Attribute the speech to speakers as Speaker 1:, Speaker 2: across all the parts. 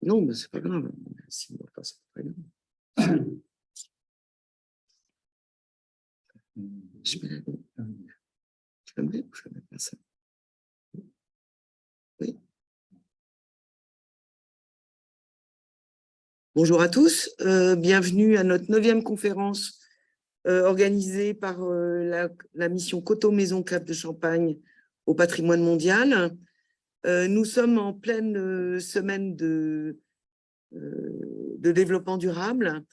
Speaker 1: Non, mais c'est pas grave. Si, enfin, c'est pas grave. Je mets la... Je le mets ou je ne mets pas ça? Oui. Bonjour à tous, bienvenue à notre 9e conférence organisée par la mission Coteaux Maison Cap de Champagne au patrimoine mondial. Nous sommes en pleine semaine de développement durable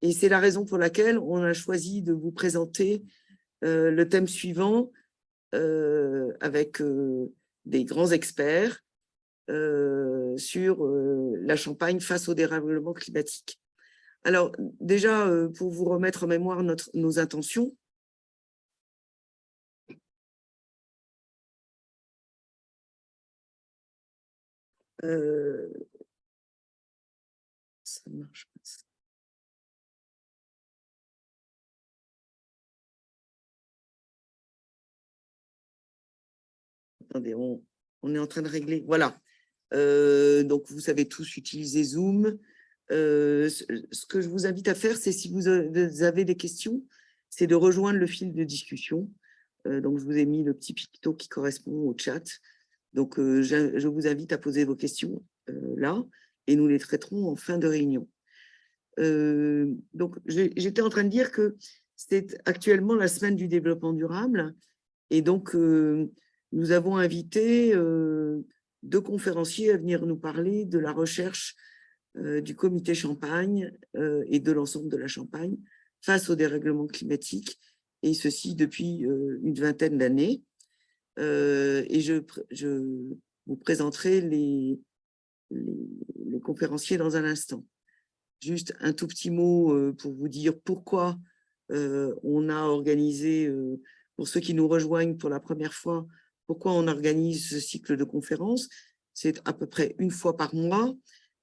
Speaker 1: et c'est la raison pour laquelle on a choisi de vous présenter le thème suivant avec des grands experts sur la Champagne face au dérèglement climatique. Alors, déjà, pour vous remettre en mémoire nos intentions, ça marche pas. Attendez, on est en train de régler. Voilà. Donc, vous savez tous utiliser Zoom. Ce que je vous invite à faire, c'est si vous avez des questions, c'est de rejoindre le fil de discussion. Donc, je vous ai mis le petit picto qui correspond au chat. Donc, je vous invite à poser vos questions là et nous les traiterons en fin de réunion. Donc, j'étais en train de dire que c'est actuellement la semaine du développement durable et donc, nous avons invité 2 conférenciers à venir nous parler de la recherche du comité Champagne et de l'ensemble de la Champagne face au dérèglement climatique, et ceci depuis une vingtaine d'années. Et je vous présenterai les conférenciers dans un instant. Juste un tout petit mot pour vous dire pourquoi on a organisé, pour ceux qui nous rejoignent pour la première fois, pourquoi on organise ce cycle de conférences. C'est à peu près une fois par mois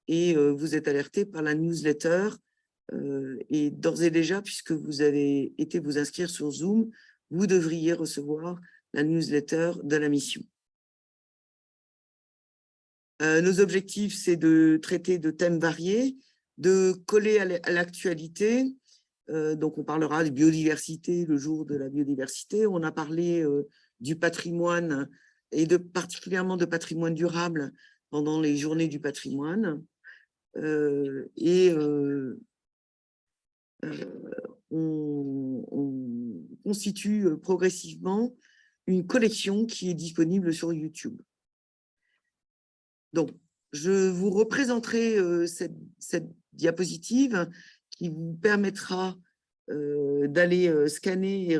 Speaker 1: et vous êtes alertés par la newsletter. Et d'ores et déjà, puisque vous avez été vous inscrire sur Zoom, vous devriez recevoir la newsletter de la mission. Nos objectifs, c'est de traiter de thèmes variés, de coller à l'actualité. Donc, on parlera de biodiversité, le jour de la biodiversité. On a parlé du patrimoine et particulièrement de patrimoine durable pendant les journées du patrimoine. On constitue progressivement une collection qui est disponible sur YouTube. Donc, je vous représenterai cette diapositive qui vous permettra d'aller scanner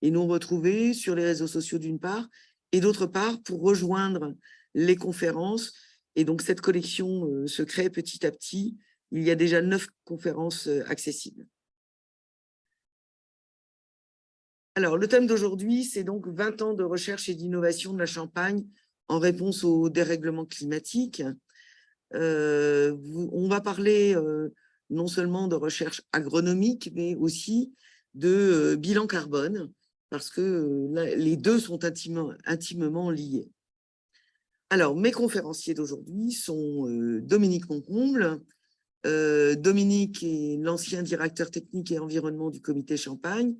Speaker 1: et nous retrouver sur les réseaux sociaux d'une part, et d'autre part pour rejoindre les conférences. Et donc, cette collection se crée petit à petit. Il y a déjà 9 conférences accessibles. Alors, le thème d'aujourd'hui, c'est donc 20 ans de recherche et d'innovation de la Champagne en réponse au dérèglement climatique. On va parler non seulement de recherche agronomique, mais aussi de bilan carbone, parce que les deux sont intimement liés. Alors, mes conférenciers d'aujourd'hui sont Dominique Moncomble. Dominique est l'ancien directeur technique et environnement du comité Champagne,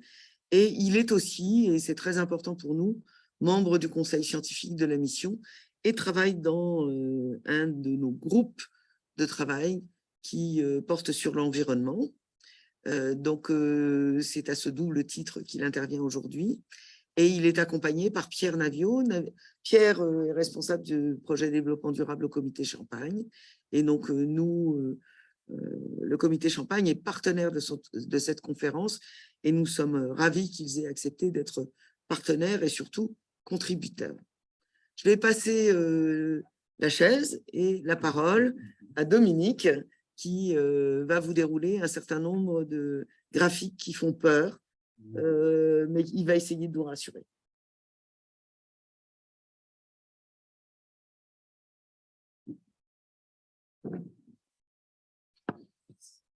Speaker 1: et il est aussi, et c'est très important pour nous, membre du conseil scientifique de la mission et travaille dans un de nos groupes de travail qui porte sur l'environnement. Donc, c'est à ce double titre qu'il intervient aujourd'hui. Et il est accompagné par Pierre Naviot. Pierre est responsable du projet développement durable au comité Champagne. Et donc, le comité Champagne est partenaire de cette conférence et nous sommes ravis qu'ils aient accepté d'être partenaires et surtout contributeurs. Je vais passer la chaise et la parole à Dominique qui va vous dérouler un certain nombre de graphiques qui font peur, mais il va essayer de vous rassurer.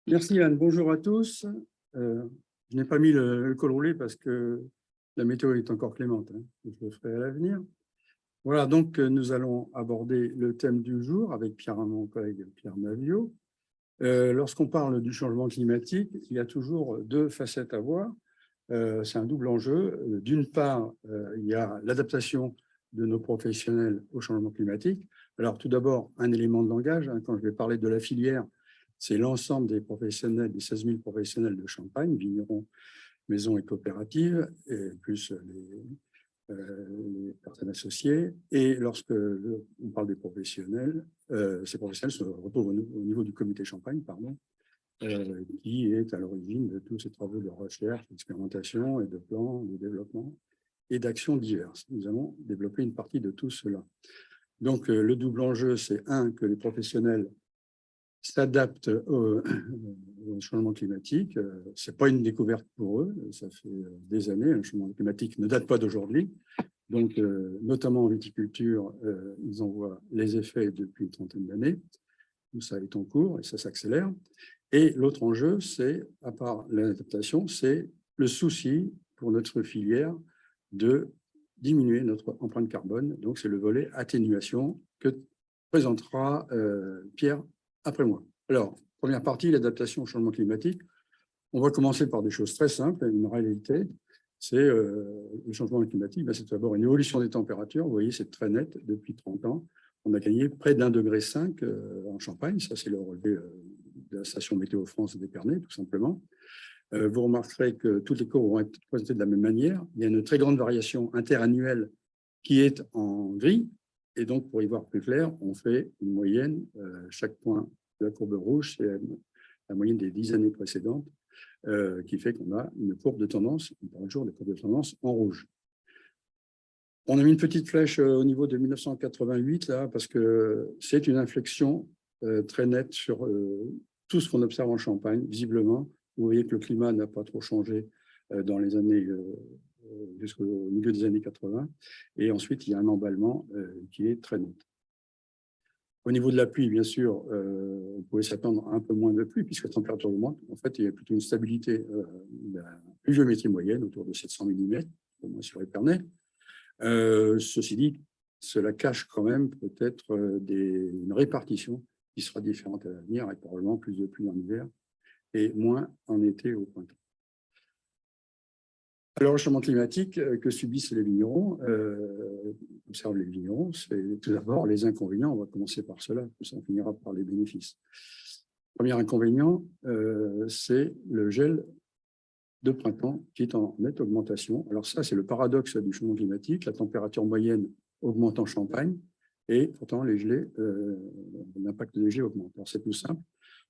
Speaker 2: Merci Anne, bonjour à tous. Je n'ai pas mis le col roulé parce que la météo est encore clémente, hein. Je le ferai à l'avenir. Voilà, donc nous allons aborder le thème du jour avec mon collègue Pierre Naviot. Lorsqu'on parle du changement climatique, il y a toujours deux facettes à voir. C'est un double enjeu. D'une part, il y a l'adaptation de nos professionnels au changement climatique. Alors, tout d'abord, un élément de langage. Quand je vais parler de la filière, c'est l'ensemble des professionnels, des 16 000 professionnels de Champagne, vignerons, maisons et coopératives, et plus les personnes associées. Et lorsque on parle des professionnels, ces professionnels se retrouvent au niveau du comité Champagne, pardon, qui est à l'origine de tous ces travaux de recherche, d'expérimentation et de plans de développement et d'actions diverses. Nous allons développer une partie de tout cela. Donc, le double enjeu, c'est que les professionnels s'adaptent au changement climatique. Ce n'est pas une découverte pour eux, ça fait des années, le changement climatique ne date pas d'aujourd'hui. Donc, notamment en viticulture, ils en voient les effets depuis une trentaine d'années. Tout ça est en cours et ça s'accélère. Et l'autre enjeu, c'est, à part l'adaptation, c'est le souci pour notre filière de diminuer notre empreinte carbone. Donc, c'est le volet atténuation que présentera Pierre après moi. Alors, première partie, l'adaptation au changement climatique. On va commencer par des choses très simples, une réalité. C'est le changement climatique, c'est d'abord une évolution des températures. Vous voyez, c'est très net depuis 30 ans. On a gagné près d'1,5 degré en Champagne. Ça, c'est le relevé de la station Météo France d'Épernay, tout simplement. Vous remarquerez que toutes les courbes vont être présentées de la même manière. Il y a une très grande variation interannuelle qui est en gris. Et donc, pour y voir plus clair, on fait une moyenne. Chaque point de la courbe rouge, c'est la moyenne des 10 années précédentes, qui fait qu'on a une courbe de tendance, on parle toujours de courbe de tendance en rouge. On a mis une petite flèche au niveau de 1988, là, parce que c'est une inflexion très nette sur tout ce qu'on observe en Champagne, visiblement. Vous voyez que le climat n'a pas trop changé dans les années, jusqu'au milieu des années 80. Et ensuite, il y a un emballement qui est très net. Au niveau de la pluie, bien sûr, on pouvait s'attendre à un peu moins de pluie puisque la température augmente. En fait, il y a plutôt une stabilité de la pluviométrie moyenne autour de 700 mm, au moins sur Épernay. Ceci dit, cela cache quand même peut-être une répartition qui sera différente à l'avenir, avec probablement plus de pluie en hiver et moins en été ou au printemps. Alors, le changement climatique que subissent les vignerons, observent les vignerons, c'est tout d'abord les inconvénients. On va commencer par cela, puis ça finira par les bénéfices. Premier inconvénient, c'est le gel de printemps qui est en nette augmentation. Alors ça, c'est le paradoxe du changement climatique. La température moyenne augmente en Champagne et pourtant l'impact des gelées augmente. Alors c'est tout simple,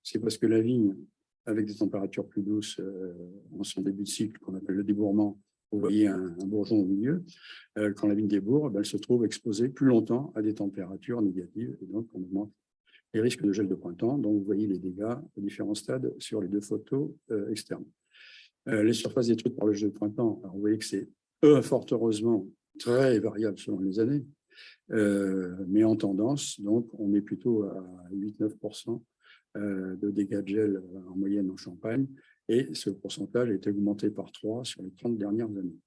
Speaker 2: c'est parce que la vigne, avec des températures plus douces en son début de cycle, qu'on appelle le débourrement, vous voyez un bourgeon au milieu, quand la vigne débourre, elle se trouve exposée plus longtemps à des températures négatives et donc on augmente les risques de gel de printemps. Donc vous voyez les dégâts à différents stades sur les deux photos externes. Les surfaces détruites par le gel de printemps, alors vous voyez que c'est fort heureusement très variable selon les années, mais en tendance, donc on est plutôt à 8-9% de dégâts de gel en moyenne en Champagne, et ce pourcentage a été augmenté par 3 sur les 30 dernières années.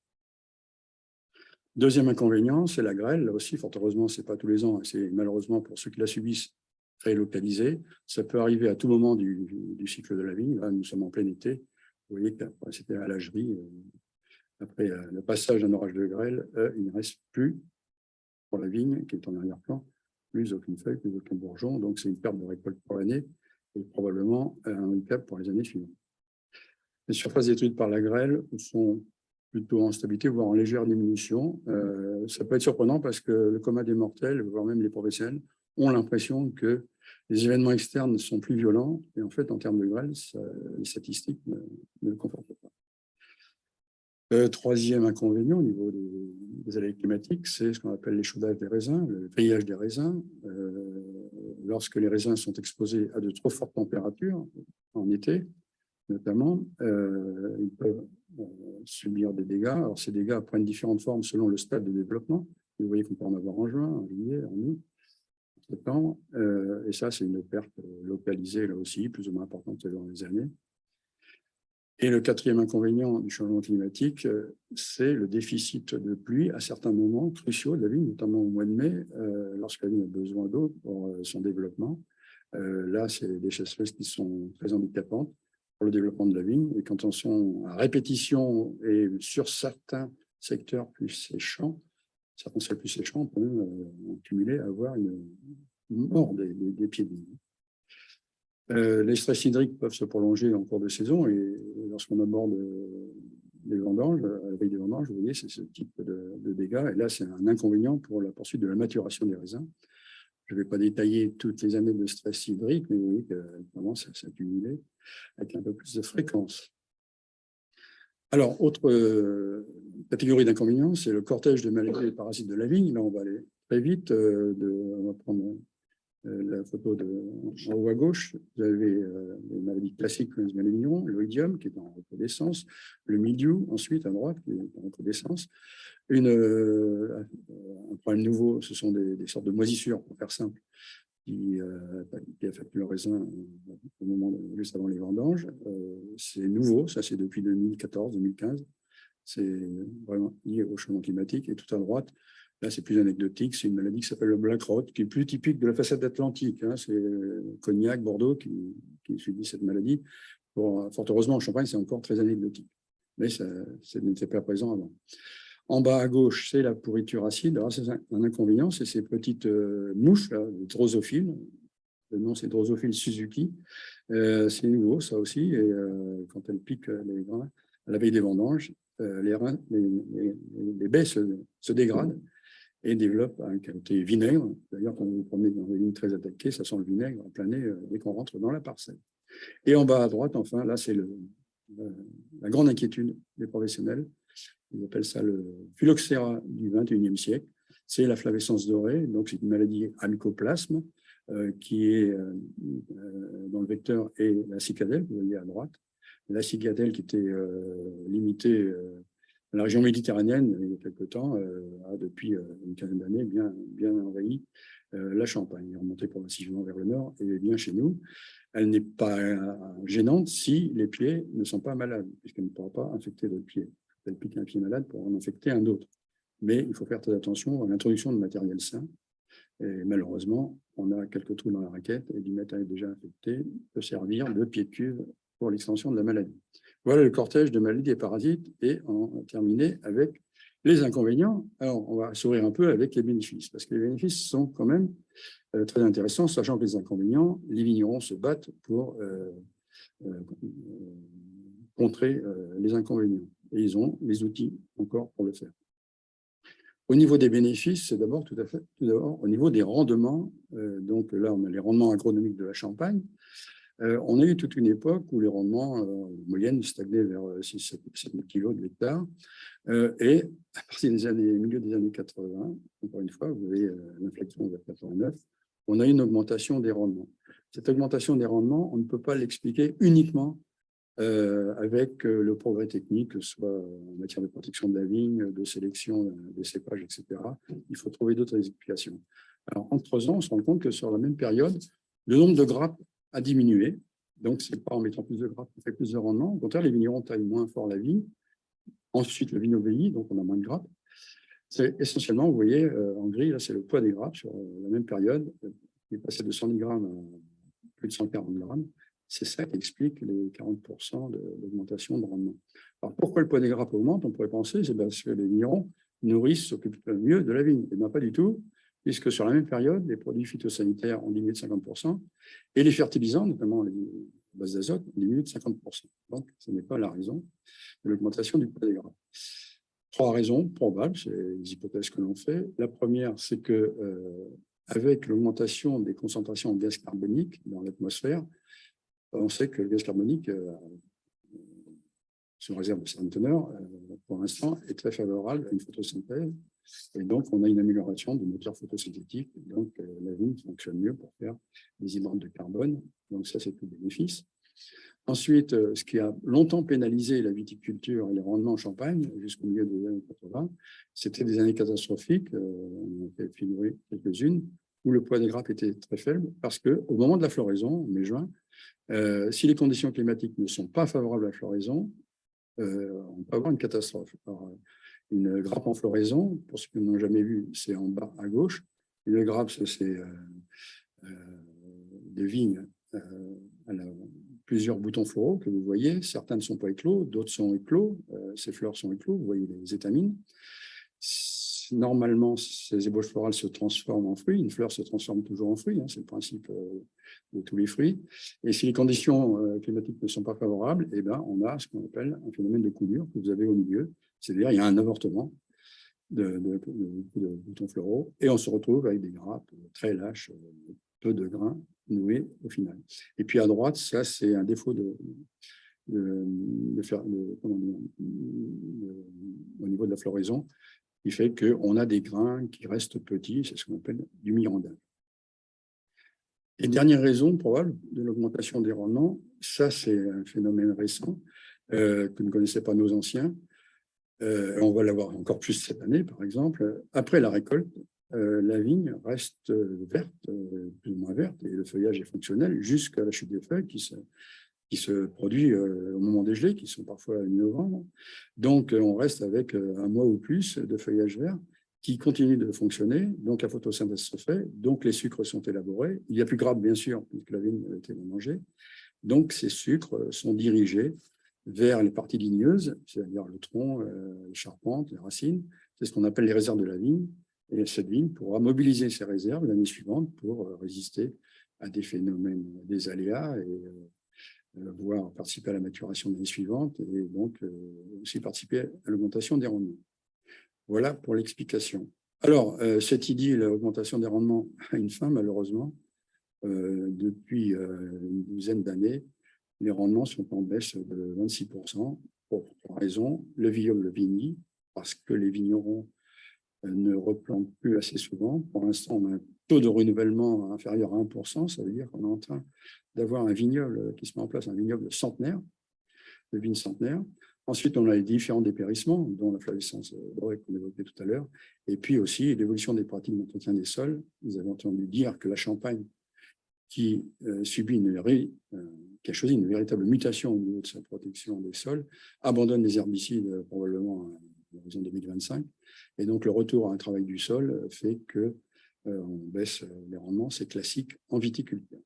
Speaker 2: Deuxième inconvénient, c'est la grêle. Là aussi, fort heureusement, ce n'est pas tous les ans, c'est malheureusement pour ceux qui la subissent très localisé. Ça peut arriver à tout moment du cycle de la vigne. Là, nous sommes en plein été. Vous voyez que c'était à l'âgerie. Après le passage d'un orage de grêle, il ne reste plus, pour la vigne, qui est en arrière-plan, plus aucune feuille, plus aucun bourgeon. Donc, c'est une perte de récolte pour l'année et probablement un handicap pour les années suivantes. Les surfaces détruites par la grêle sont plutôt en stabilité, voire en légère diminution. Ça peut être surprenant parce que le commun des mortels, voire même les professionnels, ont l'impression que les événements externes sont plus violents. Et en fait, en termes de grêle, les statistiques ne le confortent pas. Troisième inconvénient au niveau des aléas climatiques, c'est ce qu'on appelle l'échaudage des raisins, le grillage des raisins. Lorsque les raisins sont exposés à de trop fortes températures, en été notamment, ils peuvent subir des dégâts. Alors, ces dégâts prennent différentes formes selon le stade de développement. Vous voyez qu'on peut en avoir en juin, en juillet, en août, en septembre. Et ça, c'est une perte localisée, là aussi, plus ou moins importante selon les années. Et le quatrième inconvénient du changement climatique, c'est le déficit de pluie à certains moments cruciaux de la vigne, notamment au mois de mai, lorsque la vigne a besoin d'eau pour son développement. Là, c'est des sécheresses qui sont très handicapantes pour le développement de la vigne. Et quand on sont à répétition et sur certains secteurs plus séchants, certains sols plus séchants, on peut même en cumuler, avoir une mort des pieds de vigne. Les stress hydriques peuvent se prolonger en cours de saison et lorsqu'on aborde les vendanges, à la veille des vendanges, vous voyez, c'est ce type de dégâts. Et là, c'est un inconvénient pour la poursuite de la maturation des raisins. Je ne vais pas détailler toutes les années de stress hydrique, mais vous voyez qu'elle commence à s'accumuler avec un peu plus de fréquence. Alors, autre catégorie d'inconvénients, c'est le cortège de maladies et parasites de la vigne. Là, on va aller très vite. On va prendre la photo en haut à gauche. Vous avez les maladies classiques comme les vignerons, l'oïdium qui est en recrudescence, le mildiou ensuite à droite qui est en recrudescence. Un problème nouveau, ce sont des sortes de moisissures, pour faire simple, qui affectent le raisin au moment juste avant les vendanges. C'est nouveau, ça c'est depuis 2014-2015. C'est vraiment lié au changement climatique. Et tout à droite, là c'est plus anecdotique, c'est une maladie qui s'appelle le black rot, qui est plus typique de la façade atlantique. Hein. C'est Cognac, Bordeaux qui subit cette maladie. Bon, fort heureusement, en Champagne, c'est encore très anecdotique. Mais ça n'était pas présent avant. En bas à gauche, c'est la pourriture acide. Alors, c'est un inconvénient, c'est ces petites mouches, là, les drosophiles. Le nom, c'est Drosophile Suzuki. C'est nouveau, ça aussi. Et quand elles piquent les grains, à la veille des vendanges, les baies se dégradent et développent un côté vinaigre. D'ailleurs, quand vous vous promenez dans des lignes très attaquées, ça sent le vinaigre en plein nez dès qu'on rentre dans la parcelle. Et en bas à droite, enfin, là, c'est la grande inquiétude des professionnels. Ils appellent ça le phylloxéra du XXIe siècle. C'est la flavescence dorée, donc c'est une maladie à mycoplasme qui est dans le vecteur et la cicadelle, vous voyez à droite. La cicadelle qui était limitée à la région méditerranéenne il y a quelque temps, a depuis une quinzaine d'années bien envahi la Champagne, est remontée progressivement vers le nord et bien chez nous. Elle n'est pas gênante si les pieds ne sont pas malades, puisqu'elle ne pourra pas infecter d'autres pieds. Elle pique un pied malade pour en infecter un autre. Mais il faut faire très attention à l'introduction de matériel sain. Et malheureusement, on a quelques trous dans la raquette et du matériel déjà infecté peut servir de pied de cuve pour l'extension de la maladie. Voilà le cortège de maladies et parasites et on va terminer avec les inconvénients. Alors, on va s'ouvrir un peu avec les bénéfices, parce que les bénéfices sont quand même très intéressants, sachant que les inconvénients, les vignerons se battent pour contrer les inconvénients. Et ils ont les outils encore pour le faire. Au niveau des bénéfices, c'est d'abord tout d'abord au niveau des rendements. Donc là, on a les rendements agronomiques de la Champagne. On a eu toute une époque où les rendements moyennes stagnaient vers 6-7 000 kg de l'hectare. Et à partir des milieu des années 80, encore une fois, vous voyez l'inflexion vers 89, on a une augmentation des rendements. Cette augmentation des rendements, on ne peut pas l'expliquer uniquement avec le progrès technique, que ce soit en matière de protection de la vigne, de sélection des cépages, etc. Il faut trouver d'autres explications. Alors, en creusant, on se rend compte que sur la même période, le nombre de grappes a diminué. Donc, ce n'est pas en mettant plus de grappes qu'on fait plus de rendement. Au contraire, les vignerons taillent moins fort la vigne. Ensuite, le vigno vieillit, donc on a moins de grappes. C'est essentiellement, vous voyez, en gris, là, c'est le poids des grappes sur la même période, qui est passé de 110 grammes à plus de 140 grammes. C'est ça qui explique les 40% d'augmentation de rendement. Alors, pourquoi le poids des grappes augmente? On pourrait penser, c'est parce que les vignerons nourrissent, s'occupent mieux de la vigne. Et bien, pas du tout, puisque sur la même période, les produits phytosanitaires ont diminué de 50% et les fertilisants, notamment les bases d'azote, ont diminué de 50%. Donc, ce n'est pas la raison de l'augmentation du poids des grappes. 3 raisons probables, c'est les hypothèses que l'on fait. La première, c'est que avec l'augmentation des concentrations en gaz carbonique dans l'atmosphère, on sait que le gaz carbonique, sous réserve de certaines teneurs, pour l'instant, est très favorable à une photosynthèse. Et donc, on a une amélioration du moteur photosynthétique. Donc, la vigne fonctionne mieux pour faire des hydrates de carbone. Donc, ça, c'est tout bénéfice. Ensuite, ce qui a longtemps pénalisé la viticulture et les rendements en Champagne, jusqu'au milieu des années 80, c'était des années catastrophiques. On a fait figurer quelques-unes, où le poids des grappes était très faible, parce qu'au moment de la floraison, mai-juin, si les conditions climatiques ne sont pas favorables à la floraison, on peut avoir une catastrophe. Alors, une grappe en floraison, pour ceux qui n'ont jamais vu, c'est en bas à gauche. Une grappe, c'est des vignes plusieurs boutons floraux que vous voyez. Certains ne sont pas éclos, d'autres sont éclos. Ces fleurs sont éclos, vous voyez les étamines. Normalement, ces ébauches florales se transforment en fruits. Une fleur se transforme toujours en fruits, hein, c'est le principe de tous les fruits. Et si les conditions climatiques ne sont pas favorables, eh ben, on a ce qu'on appelle un phénomène de coulure que vous avez au milieu. C'est-à-dire il y a un avortement de boutons floraux et on se retrouve avec des grappes très lâches, peu de grains noués au final. Et puis à droite, ça c'est un défaut au niveau de la floraison, qui fait qu'on a des grains qui restent petits, c'est ce qu'on appelle du mirandage. Et dernière raison probable de l'augmentation des rendements, ça c'est un phénomène récent que ne connaissaient pas nos anciens. On va l'avoir encore plus cette année, par exemple. Après la récolte, la vigne reste verte, plus ou moins verte, et le feuillage est fonctionnel jusqu'à la chute des feuilles qui se produit au moment des gelées, qui sont parfois à mi-novembre. Donc, on reste avec un mois ou plus de feuillage vert qui continue de fonctionner. Donc, la photosynthèse se fait. Donc, les sucres sont élaborés. Il y a plus grave, bien sûr, puisque la vigne a été mangée. Donc, ces sucres sont dirigés vers les parties ligneuses, c'est-à-dire le tronc, les charpentes, les racines. C'est ce qu'on appelle les réserves de la vigne. Et cette vigne pourra mobiliser ses réserves l'année suivante pour résister à des phénomènes, des aléas et voire participer à la maturation de l'année suivante et donc aussi participer à l'augmentation des rendements. Voilà pour l'explication. Alors, cette idylle, l'augmentation des rendements, a une fin, malheureusement. Depuis une douzaine d'années, les rendements sont en baisse de 26%, pour trois raisons. Le vignoble vieillit, parce que les vignerons ne replantent plus assez souvent. Pour l'instant, on a un taux de renouvellement inférieur à 1%, ça veut dire qu'on est en train d'avoir un vignoble qui se met en place, un vignoble centenaire, de vignes centenaires. Ensuite, on a les différents dépérissements, dont la flavescence dorée qu'on évoquait tout à l'heure, et puis aussi l'évolution des pratiques d'entretien des sols. Vous avez entendu dire que la Champagne, qui a choisi une véritable mutation au niveau de sa protection des sols, abandonne les herbicides probablement à l'horizon 2025. Et donc, le retour à un travail du sol fait qu'on baisse les rendements. C'est classique en viticulture.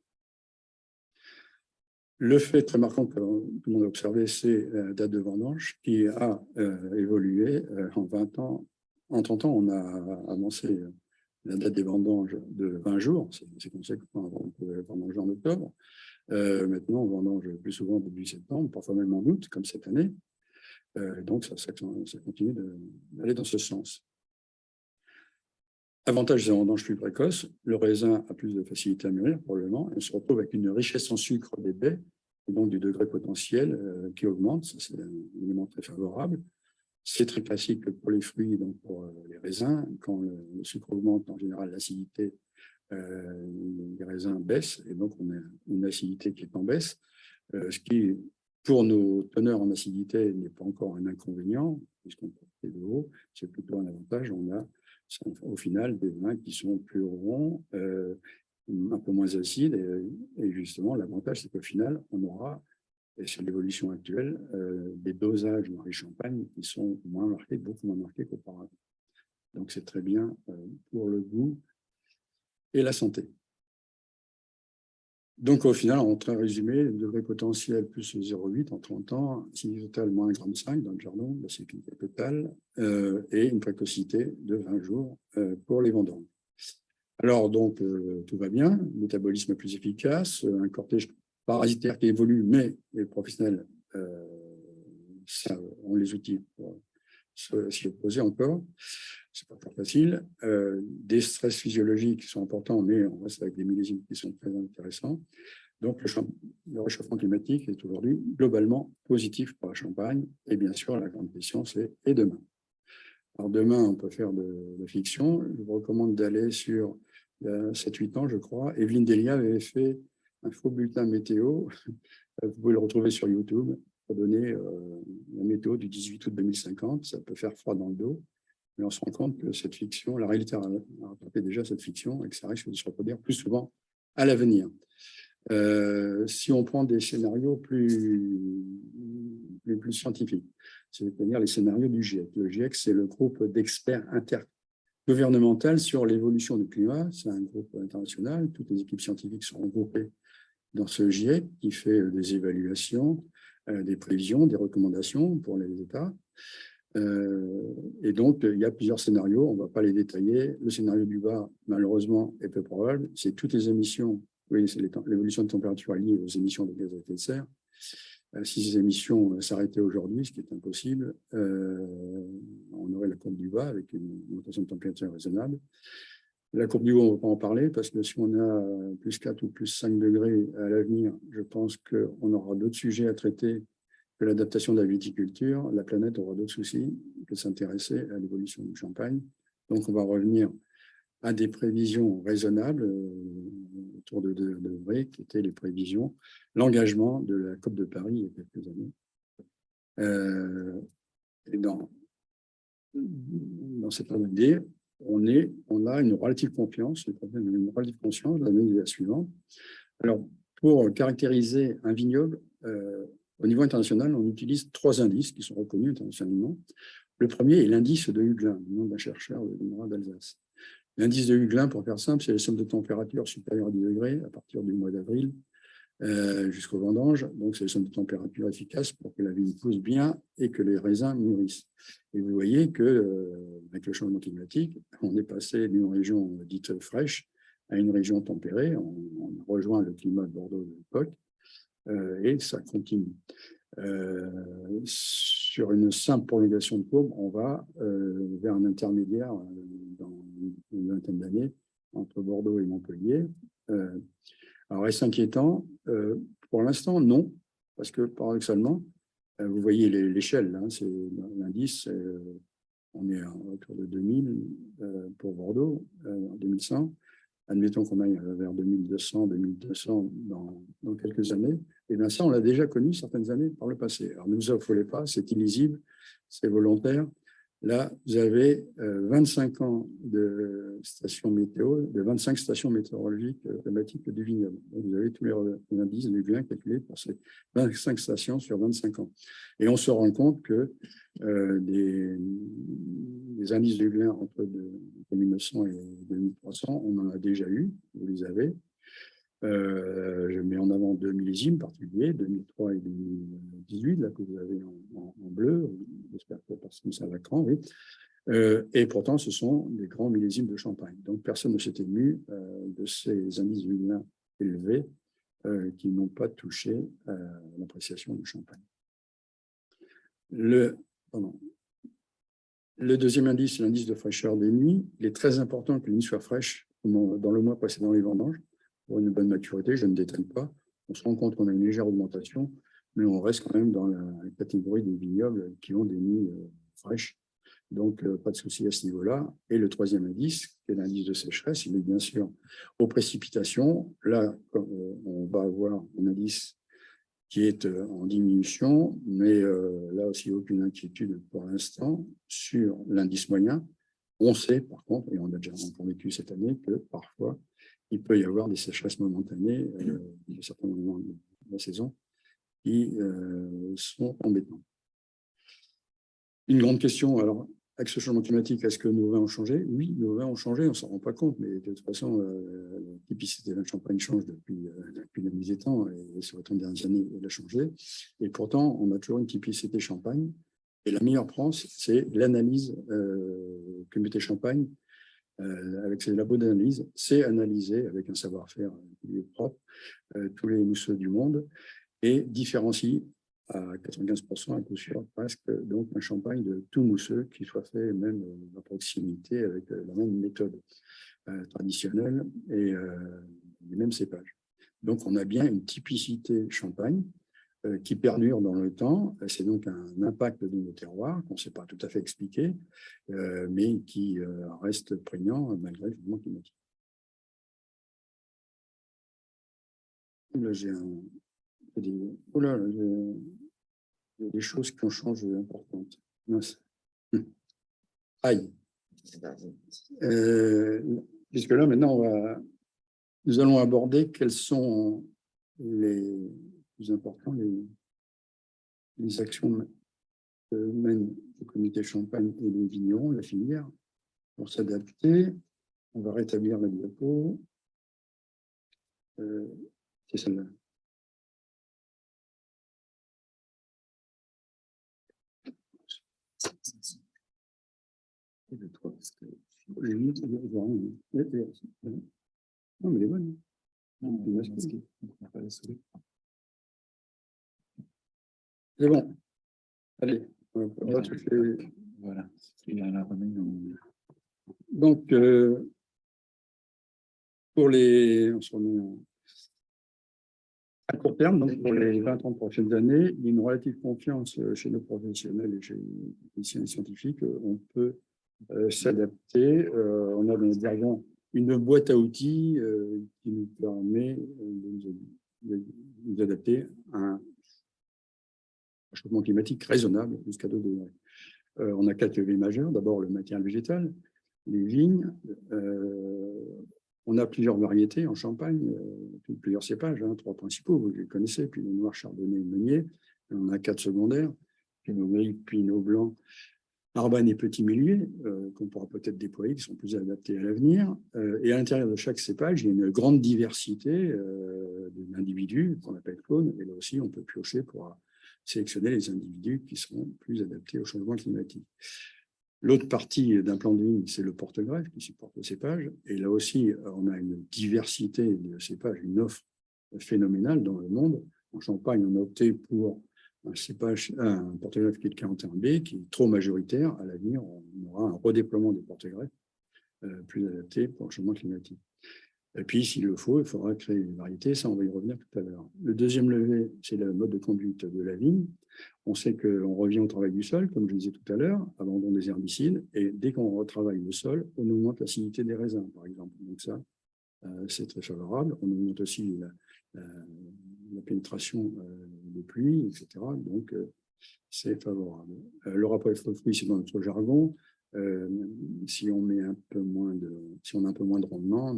Speaker 2: Le fait très marquant que tout le monde a observé, c'est la date de vendange qui a évolué en 20 ans. En 30 ans, on a avancé la date des vendanges de 20 jours. C'est conséquent, on peut vendanger en octobre. Maintenant, on vendange plus souvent début septembre, parfois même en août, comme cette année. Donc, ça continue d'aller dans ce sens. Avantage des vendanges plus précoces, le raisin a plus de facilité à mûrir, probablement, et on se retrouve avec une richesse en sucre des baies, et donc du degré potentiel qui augmente. C'est un élément très favorable. C'est très classique pour les fruits, donc pour les raisins. Quand le sucre augmente, en général, l'acidité des raisins baisse, et donc on a une acidité qui est en baisse, ce qui, pour nos teneurs en acidité, n'est pas encore un inconvénient, puisqu'on peut de l'eau, c'est plutôt un avantage. On a au final des vins qui sont plus ronds, un peu moins acides, et justement, l'avantage, c'est qu'au final, on aura, et c'est l'évolution actuelle, des dosages dans les champagnes qui sont moins marqués, beaucoup moins marqués qu'auparavant. Donc, c'est très bien pour le goût et la santé. Donc, au final, en très résumé, le degré potentiel plus 0,8 en 30 ans, acidité totale moins 1,5 g dans le jardin, l'acidité totale, et une précocité de 20 jours pour les vendanges. Alors, donc, tout va bien, métabolisme plus efficace, un cortège parasitaire qui évolue, mais les professionnels ont les outils pour s'y opposer encore. C'est pas très facile. Des stress physiologiques qui sont importants, mais on reste avec des millésimes qui sont très intéressants. Donc, le réchauffement climatique est aujourd'hui globalement positif pour la Champagne. Et bien sûr, la grande question, c'est et demain. Alors, demain, on peut faire de la fiction. Je vous recommande d'aller sur 7-8 ans, je crois. Evelyne Delia avait fait un faux bulletin météo. Vous pouvez le retrouver sur YouTube pour donner la météo du 18 août 2050. Ça peut faire froid dans le dos. Mais on se rend compte que cette fiction, la réalité a rattrapé déjà cette fiction et que ça risque de se reproduire plus souvent à l'avenir. Si on prend des scénarios plus scientifiques, c'est-à-dire les scénarios du GIEC. Le GIEC, c'est le groupe d'experts intergouvernemental sur l'évolution du climat. C'est un groupe international. Toutes les équipes scientifiques sont regroupées dans ce GIEC qui fait des évaluations, des prévisions, des recommandations pour les États. Et donc, il y a plusieurs scénarios, on ne va pas les détailler. Le scénario du bas, malheureusement, est peu probable. C'est toutes les émissions, oui, c'est l'évolution de température liée aux émissions de gaz à effet de serre. Si ces émissions s'arrêtaient aujourd'hui, ce qui est impossible, on aurait la courbe du bas avec une augmentation de température raisonnable. La courbe du haut, on ne va pas en parler parce que si on a plus 4 ou plus 5 degrés à l'avenir, je pense qu'on aura d'autres sujets à traiter que l'adaptation de la viticulture. La planète aura d'autres soucis que de s'intéresser à l'évolution du champagne. Donc, on va revenir à des prévisions raisonnables autour de 2 degrés, qui étaient les prévisions, l'engagement de la COP de Paris il y a quelques années. Et dans cette idée, on a une relative confiance, une relative conscience de l'année suivante. Alors, pour caractériser un vignoble, au niveau international, on utilise 3 indices qui sont reconnus internationalement. Le premier est l'indice de Huglin, le nom d'un chercheur de l'INRA d'Alsace. L'indice de Huglin, pour faire simple, c'est la somme de température supérieure à 10 degrés à partir du mois d'avril jusqu'au vendange. Donc, c'est la somme de température efficace pour que la vigne pousse bien et que les raisins mûrissent. Et vous voyez qu'avec le changement climatique, on est passé d'une région dite fraîche à une région tempérée. On rejoint le climat de Bordeaux de l'époque et ça continue. Sur une simple prolongation de courbe, on va vers un intermédiaire dans une vingtaine d'années entre Bordeaux et Montpellier. Alors, est-ce inquiétant? Pour l'instant, non, parce que paradoxalement, vous voyez l'échelle, hein, c'est l'indice, on est autour de 2000 pour Bordeaux, en 2100. Admettons qu'on aille vers 2200, 2200 dans quelques années. Et bien ça, on l'a déjà connu certaines années par le passé. Alors ne vous affolez pas, c'est illisible, c'est volontaire. Là, vous avez 25 ans de stations météo, de 25 stations météorologiques thématiques du vignoble. Donc, vous avez tous les indices du bien calculés pour ces 25 stations sur 25 ans. Et on se rend compte que des indices du bien entre 2900 et 2300, on en a déjà eu, vous les avez. Je mets en avant 2 millésimes particuliers, 2003 et 2018, là que vous avez en bleu, j'espère que parce que ça va cran, oui. Et pourtant, ce sont des grands millésimes de champagne. Donc, personne ne s'est ému de ces indices vulgaires élevés qui n'ont pas touché l'appréciation du champagne. Le deuxième indice, c'est l'indice de fraîcheur des nuits. Il est très important que les nuits soient fraîches dans le mois précédent les vendanges pour une bonne maturité. Je ne détaille pas. On se rend compte qu'on a une légère augmentation, mais on reste quand même dans la catégorie des vignobles qui ont des nuits fraîches. Donc, pas de souci à ce niveau-là. Et le troisième indice, qui est l'indice de sécheresse, il est bien sûr aux précipitations. Là, on va avoir un indice qui est en diminution, mais là aussi, aucune inquiétude pour l'instant sur l'indice moyen. On sait, par contre, et on a déjà encore vécu cette année, que parfois, il peut y avoir des sécheresses momentanées à certains moments de la saison qui sont embêtants. Une grande question, alors, avec ce changement climatique, est-ce que nos vins ont changé? Oui, nos vins ont changé, on ne s'en rend pas compte, mais de toute façon, la typicité de la Champagne change depuis la nuit des temps, et sur les 30 dernières années, elle a changé. Et pourtant, on a toujours une typicité Champagne. Et la meilleure preuve, c'est l'analyse communauté Champagne, avec ses labos d'analyse, c'est analyser avec un savoir-faire propre tous les mousseux du monde et différencier à 95% à coup sûr presque donc un champagne de tout mousseux qui soit fait même à proximité avec la même méthode traditionnelle et les mêmes cépages. Donc on a bien une typicité champagne qui perdure dans le temps. C'est donc un impact de nos terroirs qu'on ne sait pas tout à fait expliquer, mais qui reste prégnant malgré le changement climatique. Là, j'ai des choses qui ont changé importantes. Mince. Aïe. Puisque là, maintenant, nous allons aborder quels sont les plus importants, les actions que mènent le comité Champagne et les vignerons, la filière, pour s'adapter. On va rétablir la diapo. C'est celle-là. Non, mais elle est bonne. C'est bon. Allez, on va toucher. Voilà. Donc, pour les. On se remet à court terme, donc pour les 20-30 prochaines années, il y a une relative confiance chez nos professionnels et chez les techniciens scientifiques. On peut s'adapter. On a dans derrière une boîte à outils qui nous permet de nous adapter à un réchauffement climatique raisonnable jusqu'à 2 degrés. On a 4 leviers majeurs. D'abord, le matériel végétal, les vignes. On a plusieurs variétés en Champagne, plusieurs cépages, 3 principaux, vous les connaissez, Pinot Noir, Chardonnay et Meunier. On a 4 secondaires, Pinot Gris, Pinot Blanc, Arbanne et Petit Millier, qu'on pourra peut-être déployer, qui sont plus adaptés à l'avenir. Et à l'intérieur de chaque cépage, il y a une grande diversité d'individus qu'on appelle clones. Et là aussi, on peut piocher pour sélectionner les individus qui seront plus adaptés au changement climatique. L'autre partie d'un plan de vigne, c'est le porte-greffe qui supporte le cépage. Et là aussi, on a une diversité de cépages, une offre phénoménale dans le monde. En Champagne, on a opté pour un cépage, un porte-greffe qui est le 41B, qui est trop majoritaire. À l'avenir, on aura un redéploiement des porte-greffes plus adaptés pour le changement climatique. Et puis, s'il le faut, il faudra créer une variété. Ça, on va y revenir tout à l'heure. Le deuxième levier, c'est le mode de conduite de la vigne. On sait qu'on revient au travail du sol, comme je disais tout à l'heure, abandon des herbicides. Et dès qu'on retravaille le sol, on augmente l'acidité des raisins, par exemple. Donc ça, c'est très favorable. On augmente aussi la pénétration des pluies, etc. Donc, c'est favorable. Le rapport fruits, c'est dans notre jargon. Si on met si on a un peu moins de rendement,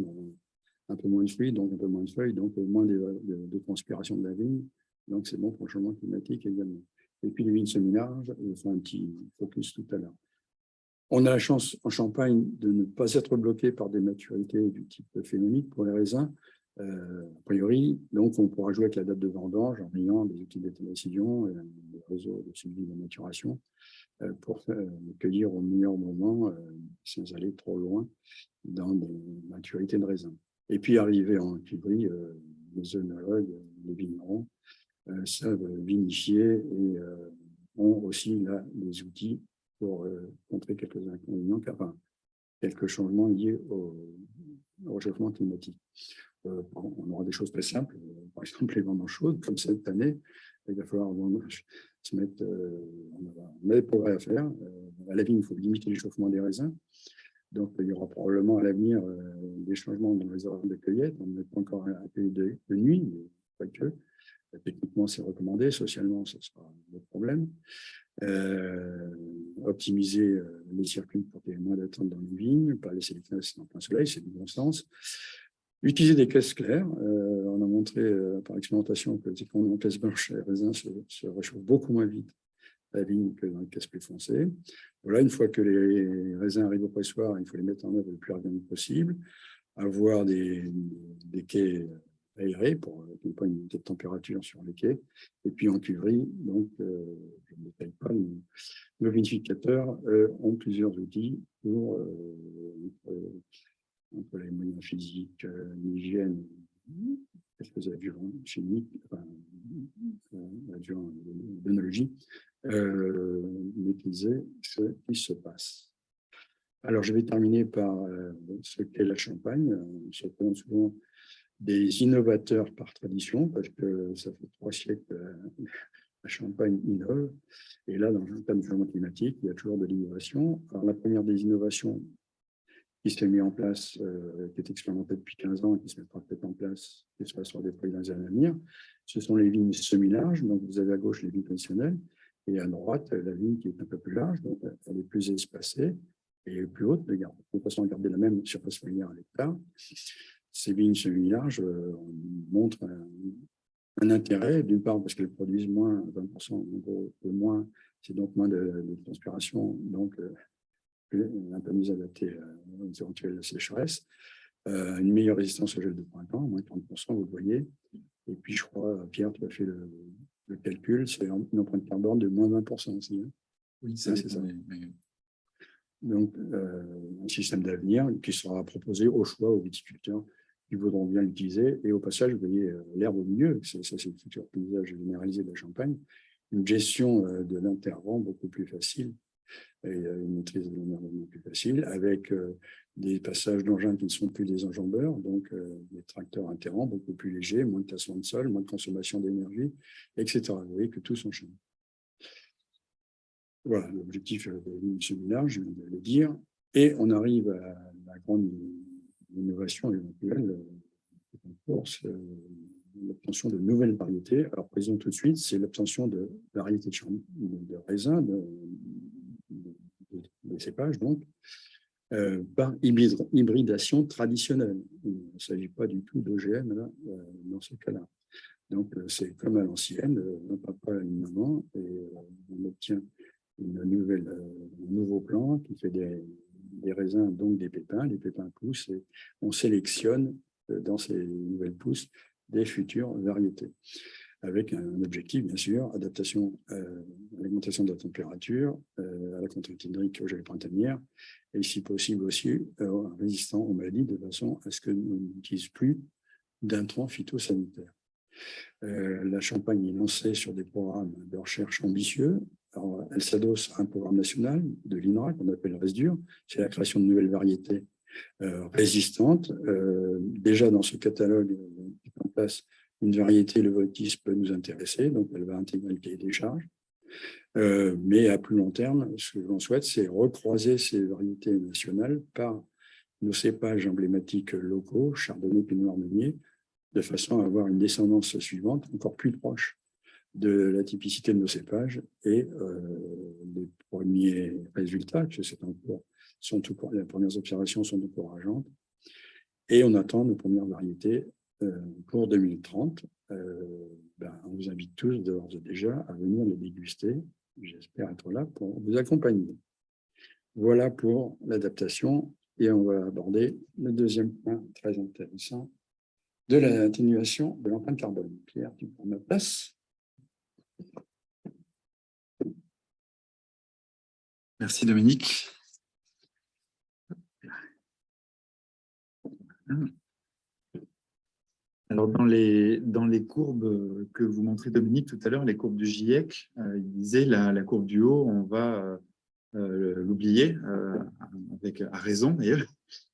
Speaker 2: un peu moins de fruits, donc un peu moins de feuilles, donc moins de transpiration de la vigne. Donc, c'est bon pour le changement climatique également. Et puis, les vignes semi-larges, je ferai un petit focus tout à l'heure. On a la chance en Champagne de ne pas être bloqué par des maturités du type phénomique pour les raisins, a priori. Donc, on pourra jouer avec la date de vendange en ayant des outils de décision, des réseaux de suivi de maturation pour cueillir au meilleur moment sans aller trop loin dans des maturités de raisins. Et puis, arriver en cuivrerie, les œnologues, les vignerons, savent vinifier et ont aussi là des outils pour contrer quelques inconvénients, enfin, quelques changements liés au réchauffement climatique. On aura des choses très simples, par exemple les vendanges chaudes, comme cette année, il va falloir se mettre, on a des progrès à faire. À la vigne, il faut limiter l'échauffement des raisins. Donc, il y aura probablement à l'avenir des changements dans les horaires de cueillette. On ne met pas encore un cueillette de nuit, mais pas que. Techniquement, c'est recommandé. Socialement, ce sera le problème. Optimiser les circuits pour qu'il y ait moins d'attente dans les vignes, pas laisser les classes en plein soleil, c'est du bon sens. Utiliser des caisses claires. On a montré par expérimentation que quand on est en caisse blanche, les raisins se réchauffent beaucoup moins vite à la vigne que dans les caisses plus foncées. Voilà, une fois que les raisins arrivent au pressoir, il faut les mettre en œuvre le plus rapidement possible. Avoir des quais aérés pour qu'il n'y ait pas une unité de température sur les quais. Et puis en cuverie, donc, je ne détaille pas, nos vinificateurs ont plusieurs outils pour, entre les moyens physiques, l'hygiène, quelques adjuvants chimiques, enfin, adjuvants d'œnologie, maîtriser ce qui se passe. Alors, je vais terminer par ce qu'est la Champagne. On se présente souvent des innovateurs par tradition, parce que ça fait 3 siècles que la Champagne innove. Et là, dans le thème du changement climatique, il y a toujours de l'innovation. Alors, la première des innovations qui s'est mise en place, qui est expérimentée depuis 15 ans et qui se mettra peut-être en place, qui sera sur des projets dans les années à venir, ce sont les vignes semi-larges. Donc, vous avez à gauche les vignes traditionnelles et à droite, la vigne qui est un peu plus large, donc elle est plus espacée. et plus haute, de façon à garder la même surface fournière à l'hectare. Ces vignes semi-larges montrent un intérêt, d'une part parce qu'elles produisent moins, 20% en gros, de moins, c'est donc moins de transpiration, donc un peu mieux adapté aux éventuelles sécheresses, une meilleure résistance au gel de printemps, moins de 30%, vous le voyez. Et puis, je crois, Pierre, tu as fait le calcul, c'est une empreinte carbone de moins 20% aussi. Hein.
Speaker 3: Oui, c'est
Speaker 2: ça.
Speaker 3: Mais...
Speaker 2: Donc, un système d'avenir qui sera proposé au choix aux viticulteurs qui voudront bien l'utiliser. Et au passage, vous voyez l'herbe au milieu, ça c'est le futur paysage généralisé de la Champagne, une gestion de l'intervent beaucoup plus facile et une maîtrise de l'environnement plus facile, avec des passages d'engins qui ne sont plus des enjambeurs, donc des tracteurs interrants beaucoup plus légers, moins de tassement de sol, moins de consommation d'énergie, etc. Vous voyez que tout s'enchaîne. Voilà, l'objectif de ce séminaire, je viens de le dire. Et on arrive à la grande innovation éventuelle c'est l'obtention de nouvelles variétés. Alors, présent tout de suite, c'est l'obtention de variétés de raisins, de cépages, donc, par hybridation traditionnelle. Il ne s'agit pas du tout d'OGM dans ce cas-là. Donc, c'est comme à l'ancienne, un papa et une maman, et on obtient un nouveau plant qui fait des raisins, donc des pépins. Les pépins poussent et on sélectionne dans ces nouvelles pousses des futures variétés. Avec un objectif, bien sûr, adaptation à l'augmentation de la température, à la contrainte hydrique au gel printanière, et si possible aussi résistant aux maladies, de façon à ce que nous n'utilisions plus d'intrants phytosanitaires. La Champagne est lancée sur des programmes de recherche ambitieux. Alors, elle s'adosse à un programme national de l'INRA qu'on appelle RESDUR, c'est la création de nouvelles variétés résistantes. Déjà dans ce catalogue qui est en place, une variété, le Votis, peut nous intéresser, donc elle va intégrer le cahier des charges. Mais à plus long terme, ce que l'on souhaite, c'est recroiser ces variétés nationales par nos cépages emblématiques locaux, Chardonnay, Pinot Noir, Meunier, de façon à avoir une descendance suivante encore plus proche de la typicité de nos cépages et les premiers résultats, que c'est en cours, les premières observations sont encourageantes et on attend nos premières variétés pour 2030. On vous invite tous d'ores et déjà à venir les déguster. J'espère être là pour vous accompagner. Voilà pour l'adaptation et on va aborder le deuxième point très intéressant de l'atténuation de l'empreinte carbone. Pierre, tu prends ma place.
Speaker 3: Merci Dominique. Alors dans les courbes que vous montrez Dominique tout à l'heure, les courbes du GIEC, il disait la courbe du haut, on va l'oublier, à raison d'ailleurs,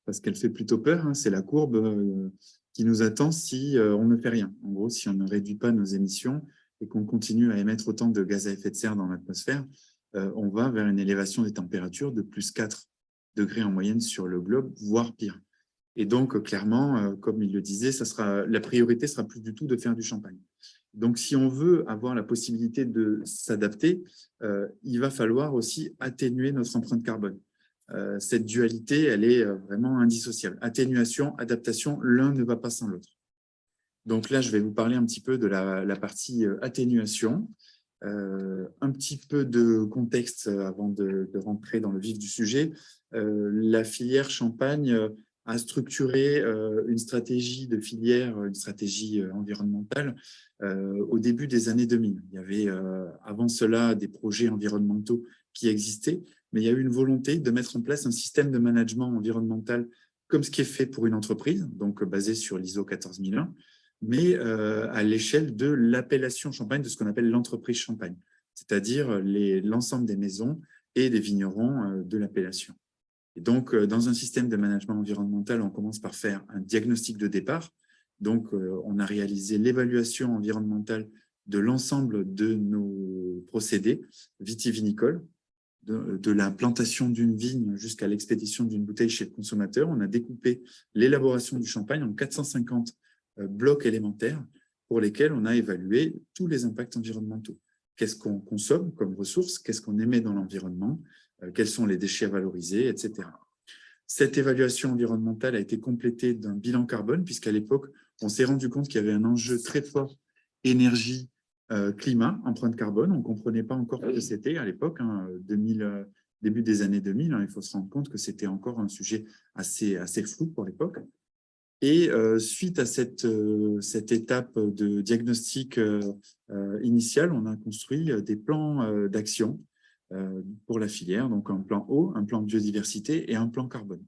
Speaker 3: parce qu'elle fait plutôt peur. Hein, c'est la courbe qui nous attend si on ne fait rien. En gros, si on ne réduit pas nos émissions et qu'on continue à émettre autant de gaz à effet de serre dans l'atmosphère, on va vers une élévation des températures de plus 4 degrés en moyenne sur le globe, voire pire. Et donc, clairement, comme il le disait, la priorité sera plus du tout de faire du champagne. Donc, si on veut avoir la possibilité de s'adapter, il va falloir aussi atténuer notre empreinte carbone. Cette dualité, elle est vraiment indissociable. Atténuation, adaptation, l'un ne va pas sans l'autre. Donc là, je vais vous parler un petit peu de la partie atténuation. Un petit peu de contexte avant de rentrer dans le vif du sujet. La filière champagne a structuré une stratégie de filière, une stratégie environnementale au début des années 2000. Il y avait avant cela des projets environnementaux qui existaient, mais il y a eu une volonté de mettre en place un système de management environnemental comme ce qui est fait pour une entreprise, donc basé sur l'ISO 14001, mais à l'échelle de l'appellation Champagne, de ce qu'on appelle l'entreprise Champagne, c'est-à-dire l'ensemble des maisons et des vignerons de l'appellation. Et donc, dans un système de management environnemental, on commence par faire un diagnostic de départ. Donc, on a réalisé l'évaluation environnementale de l'ensemble de nos procédés vitivinicoles, de la plantation d'une vigne jusqu'à l'expédition d'une bouteille chez le consommateur. On a découpé l'élaboration du champagne en 450 blocs élémentaires pour lesquels on a évalué tous les impacts environnementaux. Qu'est-ce qu'on consomme comme ressources? Qu'est-ce qu'on émet dans l'environnement? quels sont les déchets à valoriser, etc. Cette évaluation environnementale a été complétée d'un bilan carbone, puisqu'à l'époque, on s'est rendu compte qu'il y avait un enjeu très fort énergie, climat, empreinte carbone. On ne comprenait pas encore ce que c'était à l'époque, début des années 2000. Il faut se rendre compte que c'était encore un sujet assez flou pour l'époque. Et suite à cette étape de diagnostic initial, on a construit des plans d'action pour la filière, donc un plan eau, un plan biodiversité et un plan carbone.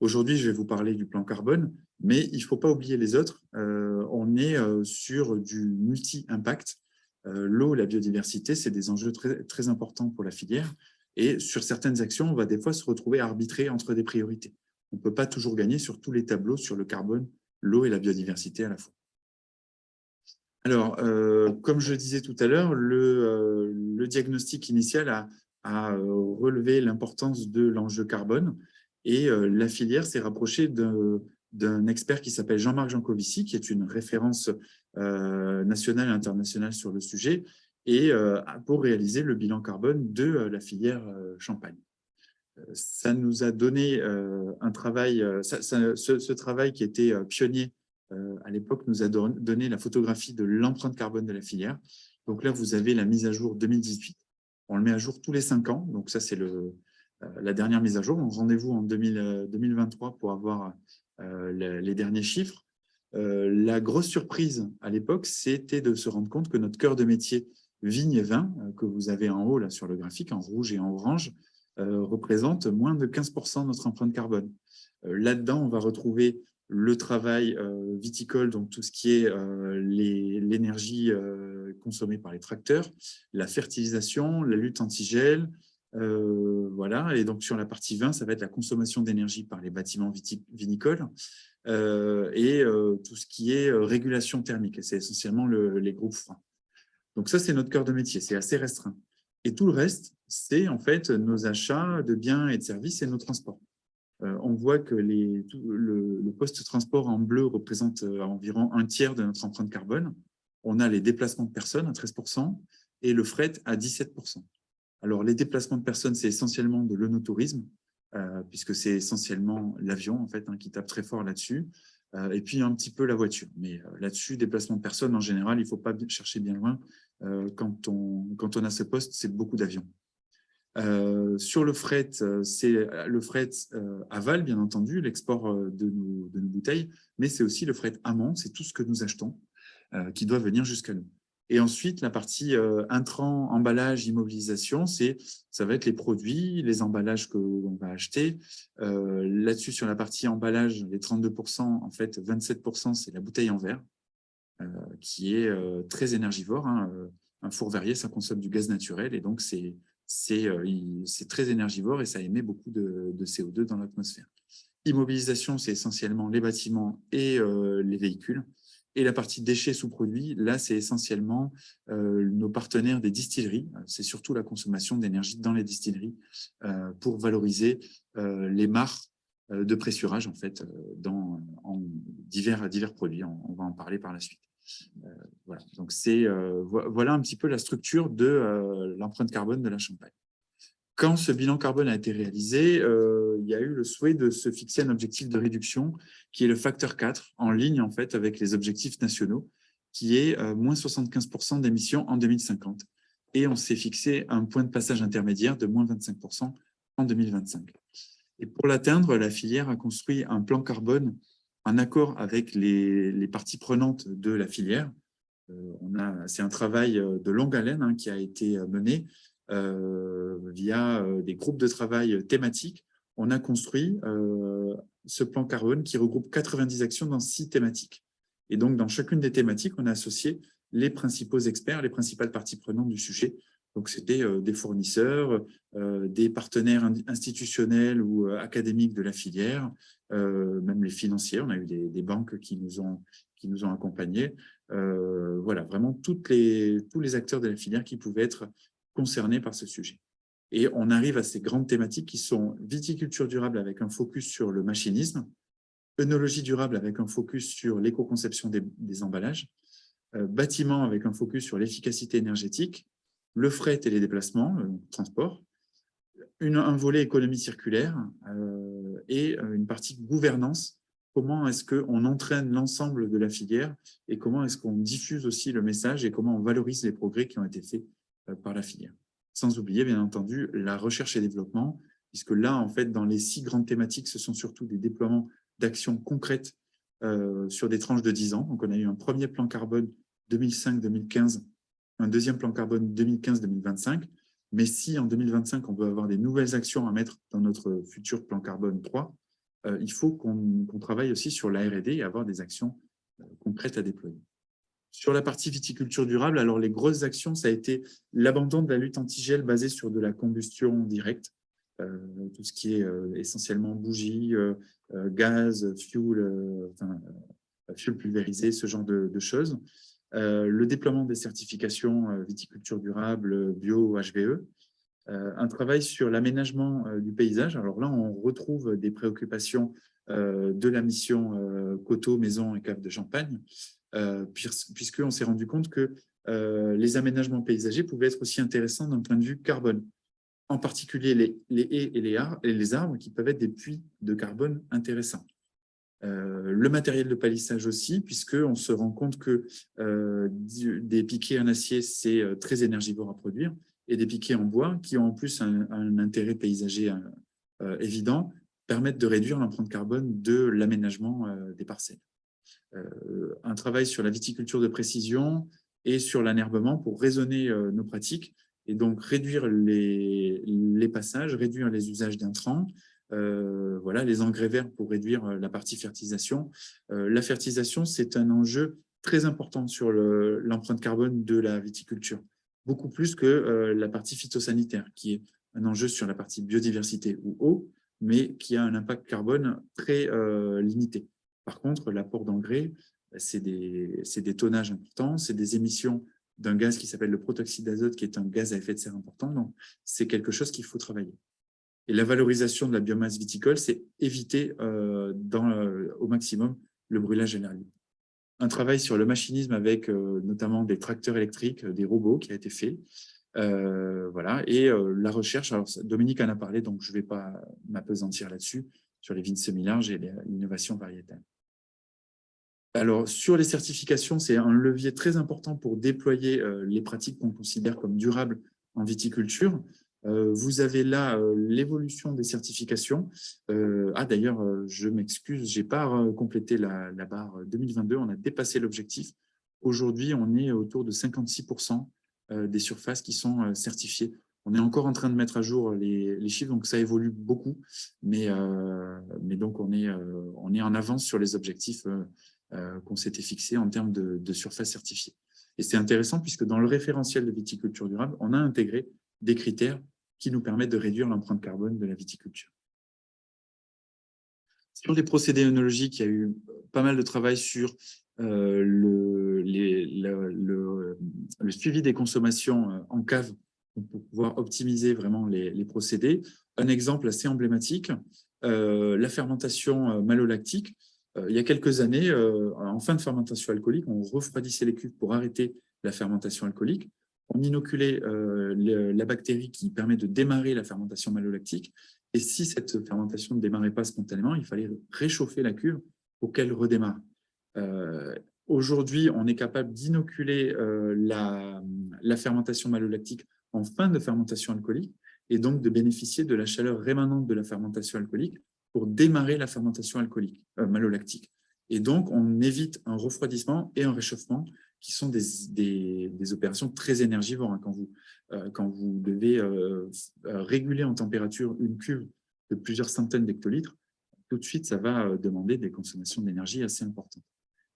Speaker 3: Aujourd'hui, je vais vous parler du plan carbone, mais il ne faut pas oublier les autres. On est sur du multi-impact. L'eau, la biodiversité, c'est des enjeux très, très importants pour la filière. Et sur certaines actions, on va des fois se retrouver à arbitrer entre des priorités. On ne peut pas toujours gagner sur tous les tableaux sur le carbone, l'eau et la biodiversité à la fois. Alors, comme je le disais tout à l'heure, le diagnostic initial a relevé l'importance de l'enjeu carbone et la filière s'est rapprochée d'un expert qui s'appelle Jean-Marc Jancovici, qui est une référence nationale et internationale sur le sujet, et pour réaliser le bilan carbone de la filière Champagne. Ça nous a donné un travail, ce travail qui était pionnier à l'époque nous a donné la photographie de l'empreinte carbone de la filière. Donc là, vous avez la mise à jour 2018. On le met à jour tous les 5 ans, donc ça c'est la dernière mise à jour. Rendez-vous en 2023 pour avoir les derniers chiffres. La grosse surprise à l'époque, c'était de se rendre compte que notre cœur de métier vigne et vin, que vous avez en haut là sur le graphique, en rouge et en orange, représente moins de 15% de notre empreinte carbone. Là-dedans, on va retrouver le travail viticole, donc tout ce qui est l'énergie consommée par les tracteurs, la fertilisation, la lutte anti-gel, voilà. Et donc sur la partie vin, ça va être la consommation d'énergie par les bâtiments vinicoles et tout ce qui est régulation thermique. C'est essentiellement les groupes froids. Donc ça, c'est notre cœur de métier, c'est assez restreint. Et tout le reste, c'est en fait nos achats de biens et de services et nos transports. On voit que le poste transport en bleu représente environ 1/3 de notre empreinte carbone. On a les déplacements de personnes à 13% et le fret à 17%. Alors, les déplacements de personnes, c'est essentiellement de l'onotourisme, puisque c'est essentiellement l'avion en fait, qui tape très fort là-dessus, et puis un petit peu la voiture. Mais là-dessus, déplacement de personnes, en général, il ne faut pas chercher bien loin. Quand on a ce poste, c'est beaucoup d'avions. Sur le fret, c'est le fret aval, bien entendu, l'export de nos bouteilles, mais c'est aussi le fret amont, c'est tout ce que nous achetons qui doit venir jusqu'à nous. Et ensuite, la partie intrant, emballage, immobilisation, ça va être les produits, les emballages que l'on va acheter. Là-dessus, sur la partie emballage, les 32%, en fait, 27%, c'est la bouteille en verre, qui est très énergivore. Un four verrier, ça consomme du gaz naturel, et donc c'est très énergivore et ça émet beaucoup de CO2 dans l'atmosphère. Immobilisation, c'est essentiellement les bâtiments et les véhicules. Et la partie déchets sous-produits, là, c'est essentiellement nos partenaires des distilleries. C'est surtout la consommation d'énergie dans les distilleries pour valoriser les mares de pressurage, en fait, en divers produits. On va en parler par la suite. Voilà. Donc, voilà un petit peu la structure de l'empreinte carbone de la Champagne. Quand ce bilan carbone a été réalisé, il y a eu le souhait de se fixer un objectif de réduction qui est le facteur 4, en ligne en fait avec les objectifs nationaux, qui est moins 75% d'émissions en 2050. Et on s'est fixé un point de passage intermédiaire de moins 25% en 2025. Et pour l'atteindre, la filière a construit un plan carbone en accord avec les parties prenantes de la filière. C'est un travail de longue haleine qui a été mené via des groupes de travail thématiques. On a construit ce plan carbone qui regroupe 90 actions dans 6 thématiques. Et donc, dans chacune des thématiques, on a associé les principaux experts, les principales parties prenantes du sujet. Donc, c'était des fournisseurs, des partenaires institutionnels ou académiques de la filière, même les financiers. On a eu des banques qui nous ont accompagnés. Voilà, vraiment tous les acteurs de la filière qui pouvaient être concernés par ce sujet. Et on arrive à ces grandes thématiques qui sont viticulture durable avec un focus sur le machinisme, œnologie durable avec un focus sur l'éco-conception des emballages, bâtiment avec un focus sur l'efficacité énergétique, le fret et les déplacements, le transport, un volet économie circulaire et une partie gouvernance. Comment est-ce qu'on entraîne l'ensemble de la filière et comment est-ce qu'on diffuse aussi le message et comment on valorise les progrès qui ont été faits par la filière. Sans oublier, bien entendu, la recherche et développement, puisque là, en fait, dans les 6 grandes thématiques, ce sont surtout des déploiements d'actions concrètes sur des tranches de 10 ans. Donc, on a eu un premier plan carbone 2005-2015, un deuxième plan carbone 2015-2025. Mais si en 2025, on veut avoir des nouvelles actions à mettre dans notre futur plan carbone 3, il faut qu'on travaille aussi sur la R&D et avoir des actions concrètes à déployer. Sur la partie viticulture durable, alors les grosses actions, ça a été l'abandon de la lutte anti-gel basée sur de la combustion directe, tout ce qui est essentiellement bougies, gaz, fuel pulvérisé, ce genre de choses. Le déploiement des certifications viticulture durable, bio, HVE. Un travail sur l'aménagement du paysage. Alors là, on retrouve des préoccupations de la mission coteaux, maisons et caves de champagne, puisqu'on s'est rendu compte que les aménagements paysagers pouvaient être aussi intéressants d'un point de vue carbone, en particulier les haies et les arbres qui peuvent être des puits de carbone intéressants. Le matériel de palissage aussi, puisqu'on se rend compte que des piquets en acier, c'est très énergivore à produire, et des piquets en bois, qui ont en plus un intérêt paysager évident, permettent de réduire l'empreinte carbone de l'aménagement des parcelles. Un travail sur la viticulture de précision et sur l'anerbement pour raisonner nos pratiques, et donc réduire les passages, réduire les usages d'intrants, voilà, les engrais verts pour réduire la partie fertilisation. La fertilisation, c'est un enjeu très important sur l'empreinte carbone de la viticulture, beaucoup plus que la partie phytosanitaire, qui est un enjeu sur la partie biodiversité ou eau, mais qui a un impact carbone très limité. Par contre, l'apport d'engrais, c'est des tonnages importants, c'est des émissions d'un gaz qui s'appelle le protoxyde d'azote, qui est un gaz à effet de serre important, donc c'est quelque chose qu'il faut travailler. Et la valorisation de la biomasse viticole, c'est éviter au maximum le brûlage généralisé. Un travail sur le machinisme avec notamment des tracteurs électriques, des robots qui a été fait. Voilà. Et la recherche, alors Dominique en a parlé, donc je ne vais pas m'appesantir là-dessus, sur les vignes semi-larges et l'innovation variétale. Alors, sur les certifications, c'est un levier très important pour déployer les pratiques qu'on considère comme durables en viticulture. Vous avez là l'évolution des certifications. D'ailleurs, je m'excuse, je n'ai pas complété la barre 2022, on a dépassé l'objectif. Aujourd'hui, on est autour de 56% des surfaces qui sont certifiées. On est encore en train de mettre à jour les chiffres, donc ça évolue beaucoup, mais donc on est en avance sur les objectifs qu'on s'était fixés en termes de surface certifiée. Et c'est intéressant puisque dans le référentiel de viticulture durable, on a intégré des critères qui nous permettent de réduire l'empreinte carbone de la viticulture. Sur les procédés œnologiques, il y a eu pas mal de travail sur le suivi des consommations en cave pour pouvoir optimiser vraiment les procédés. Un exemple assez emblématique, la fermentation malolactique. Il y a quelques années, en fin de fermentation alcoolique, on refroidissait les cuves pour arrêter la fermentation alcoolique. On inoculait la bactérie qui permet de démarrer la fermentation malolactique. Et si cette fermentation ne démarrait pas spontanément, il fallait réchauffer la cuve pour qu'elle redémarre. Aujourd'hui, on est capable d'inoculer la fermentation malolactique en fin de fermentation alcoolique et donc de bénéficier de la chaleur rémanente de la fermentation alcoolique pour démarrer la fermentation malolactique. Et donc, on évite un refroidissement et un réchauffement qui sont des opérations très énergivores. Hein, quand vous devez réguler en température une cuve de plusieurs centaines d'hectolitres, tout de suite, ça va demander des consommations d'énergie assez importantes.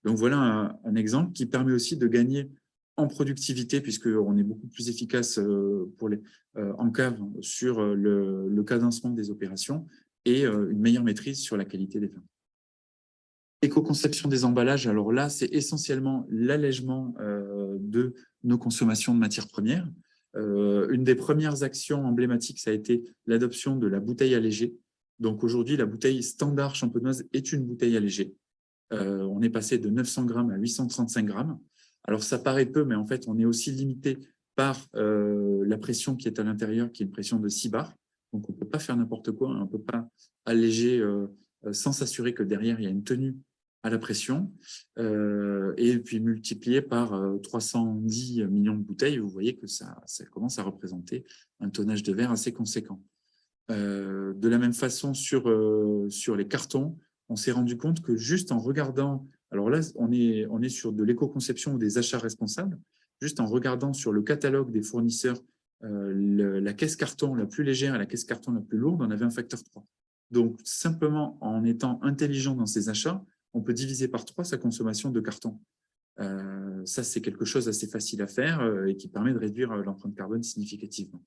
Speaker 3: Donc, voilà un exemple qui permet aussi de gagner en productivité, puisqu'on est beaucoup plus efficace en cave sur le cadencement des opérations et une meilleure maîtrise sur la qualité des vins. Éco-conception des emballages, alors là, c'est essentiellement l'allègement de nos consommations de matières premières. Une des premières actions emblématiques, ça a été l'adoption de la bouteille allégée. Donc aujourd'hui, la bouteille standard champenoise est une bouteille allégée. On est passé de 900 grammes à 835 grammes. Alors ça paraît peu, mais en fait, on est aussi limité par la pression qui est à l'intérieur, qui est une pression de 6 bars. Donc, on ne peut pas faire n'importe quoi, on ne peut pas alléger sans s'assurer que derrière, il y a une tenue à la pression, et puis multiplié par 310 millions de bouteilles, vous voyez que ça commence à représenter un tonnage de verre assez conséquent. De la même façon, sur les cartons, on s'est rendu compte que juste en regardant, alors là, on est sur de l'éco-conception ou des achats responsables, juste en regardant sur le catalogue des fournisseurs la caisse carton la plus légère et la caisse carton la plus lourde, on avait un facteur 3. Donc, simplement en étant intelligent dans ses achats, on peut diviser par 3 sa consommation de carton. Ça, c'est quelque chose d'assez facile à faire et qui permet de réduire l'empreinte carbone significativement.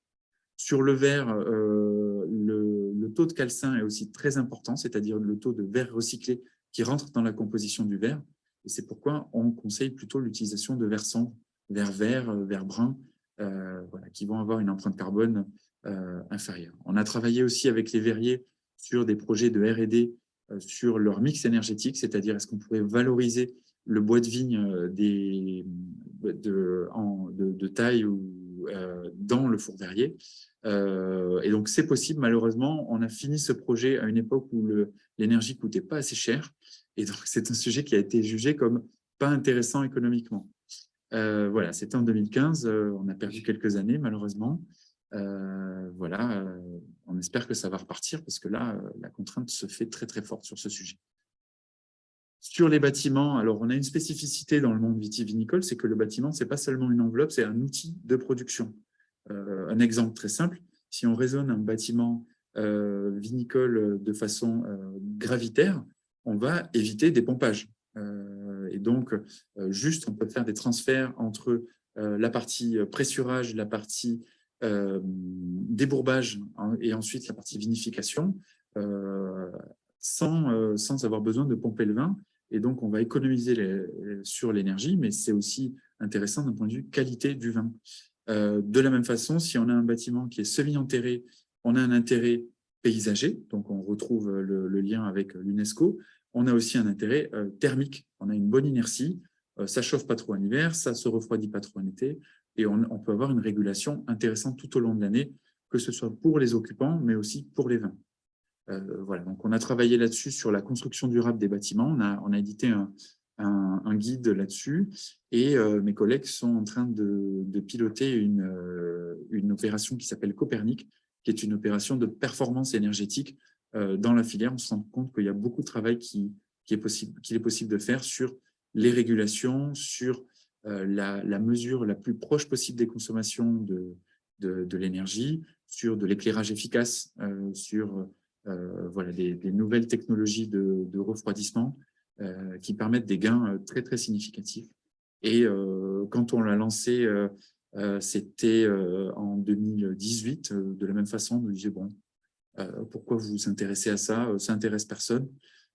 Speaker 3: Sur le verre, le taux de calcin est aussi très important, c'est-à-dire le taux de verre recyclé qui rentre dans la composition du verre. Et c'est pourquoi on conseille plutôt l'utilisation de verre sombre, verre vert, verre brun, voilà, qui vont avoir une empreinte carbone inférieure. On a travaillé aussi avec les verriers sur des projets de R&D sur leur mix énergétique, c'est-à-dire est-ce qu'on pourrait valoriser le bois de vigne de taille ou dans le four verrier. Et donc, c'est possible, malheureusement. On a fini ce projet à une époque où l'énergie ne coûtait pas assez cher. Et donc, c'est un sujet qui a été jugé comme pas intéressant économiquement. Voilà, c'était en 2015. On a perdu quelques années, malheureusement. Voilà, on espère que ça va repartir parce que là, la contrainte se fait très, très forte sur ce sujet. Sur les bâtiments, alors on a une spécificité dans le monde vitivinicole, c'est que le bâtiment, ce n'est pas seulement une enveloppe, c'est un outil de production. Un exemple très simple, si on raisonne un bâtiment vinicole de façon gravitaire, on va éviter des pompages. Et donc, juste, on peut faire des transferts entre la partie pressurage, la partie débourbage et ensuite la partie vinification, sans avoir besoin de pomper le vin. Et donc, on va économiser sur l'énergie, mais c'est aussi intéressant d'un point de vue qualité du vin. De la même façon, si on a un bâtiment qui est semi-enterré, on a un intérêt paysager, donc on retrouve le lien avec l'UNESCO. On a aussi un intérêt thermique, on a une bonne inertie, ça ne chauffe pas trop en hiver, ça ne se refroidit pas trop en été, et on peut avoir une régulation intéressante tout au long de l'année, que ce soit pour les occupants, mais aussi pour les vins. Voilà, donc on a travaillé là-dessus sur la construction durable des bâtiments, on a édité un guide là-dessus, et mes collègues sont en train de piloter une opération qui s'appelle Copernic, qui est une opération de performance énergétique dans la filière. On se rend compte qu'il y a beaucoup de travail qu'il est possible de faire sur les régulations, sur la mesure la plus proche possible des consommations de l'énergie, sur de l'éclairage efficace, sur voilà, des nouvelles technologies de refroidissement qui permettent des gains très, très significatifs. Et quand on l'a lancé, c'était en 2018, de la même façon, on nous disait, bon, pourquoi vous vous intéressez à ça? Ça n'intéresse personne.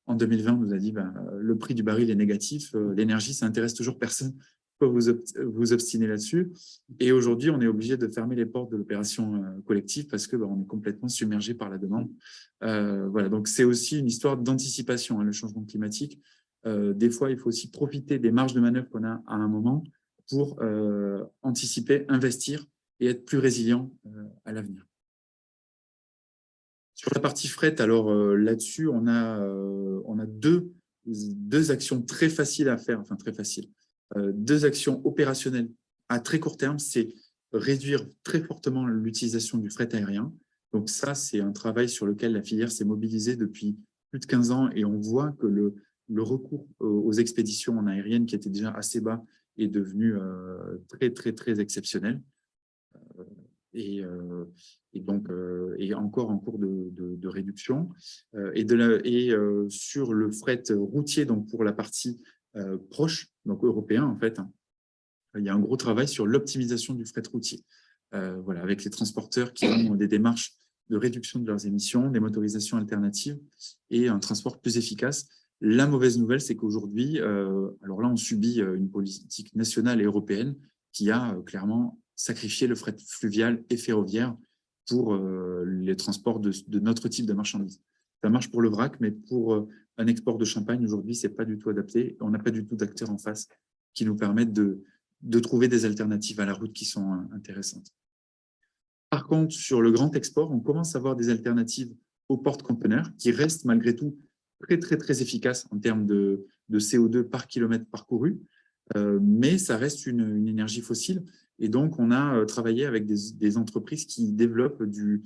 Speaker 3: En 2020, on nous a dit, le prix du baril est négatif, l'énergie, ça n'intéresse toujours personne. Pourquoi vous obstinez là-dessus? Et aujourd'hui, on est obligé de fermer les portes de l'opération collective parce qu'on est complètement submergé par la demande. Voilà, donc c'est aussi une histoire d'anticipation, hein, le changement climatique. Des fois, il faut aussi profiter des marges de manœuvre qu'on a à un moment pour anticiper, investir et être plus résilient à l'avenir. Sur la partie fret, alors là-dessus, on a deux actions très faciles à faire, enfin très faciles. Deux actions opérationnelles à très court terme, c'est réduire très fortement l'utilisation du fret aérien. Donc ça, c'est un travail sur lequel la filière s'est mobilisée depuis plus de 15 ans et on voit que le recours aux expéditions en aérienne, qui était déjà assez bas, est devenu très, très, très exceptionnel. Et donc est encore en cours de réduction. Et sur le fret routier, donc pour la partie proche, donc européen en fait, hein, il y a un gros travail sur l'optimisation du fret routier. Voilà, avec les transporteurs qui ont des démarches de réduction de leurs émissions, des motorisations alternatives et un transport plus efficace. La mauvaise nouvelle, c'est qu'aujourd'hui, alors là, on subit une politique nationale et européenne qui a clairement sacrifié le fret fluvial et ferroviaire pour les transports de notre type de marchandises. Ça marche pour le vrac, mais pour un export de champagne, aujourd'hui, ce n'est pas du tout adapté. On n'a pas du tout d'acteurs en face qui nous permettent de trouver des alternatives à la route qui sont intéressantes. Par contre, sur le grand export, on commence à avoir des alternatives aux porte-conteneurs qui restent malgré tout très, très, très efficaces en termes de CO2 par kilomètre parcouru, mais ça reste une énergie fossile. Et donc, on a travaillé avec des entreprises qui développent du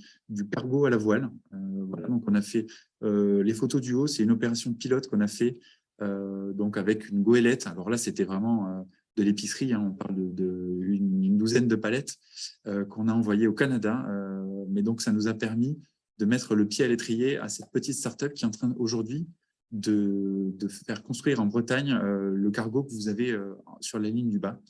Speaker 3: cargo à la voile. Voilà, donc on a fait les photos du haut, c'est une opération pilote qu'on a fait donc avec une goélette. Alors là, c'était vraiment de l'épicerie, hein, on parle une douzaine de palettes qu'on a envoyées au Canada. Mais donc, ça nous a permis de mettre le pied à l'étrier à cette petite start-up qui est en train aujourd'hui de faire construire en Bretagne le cargo que vous avez sur la ligne du bas.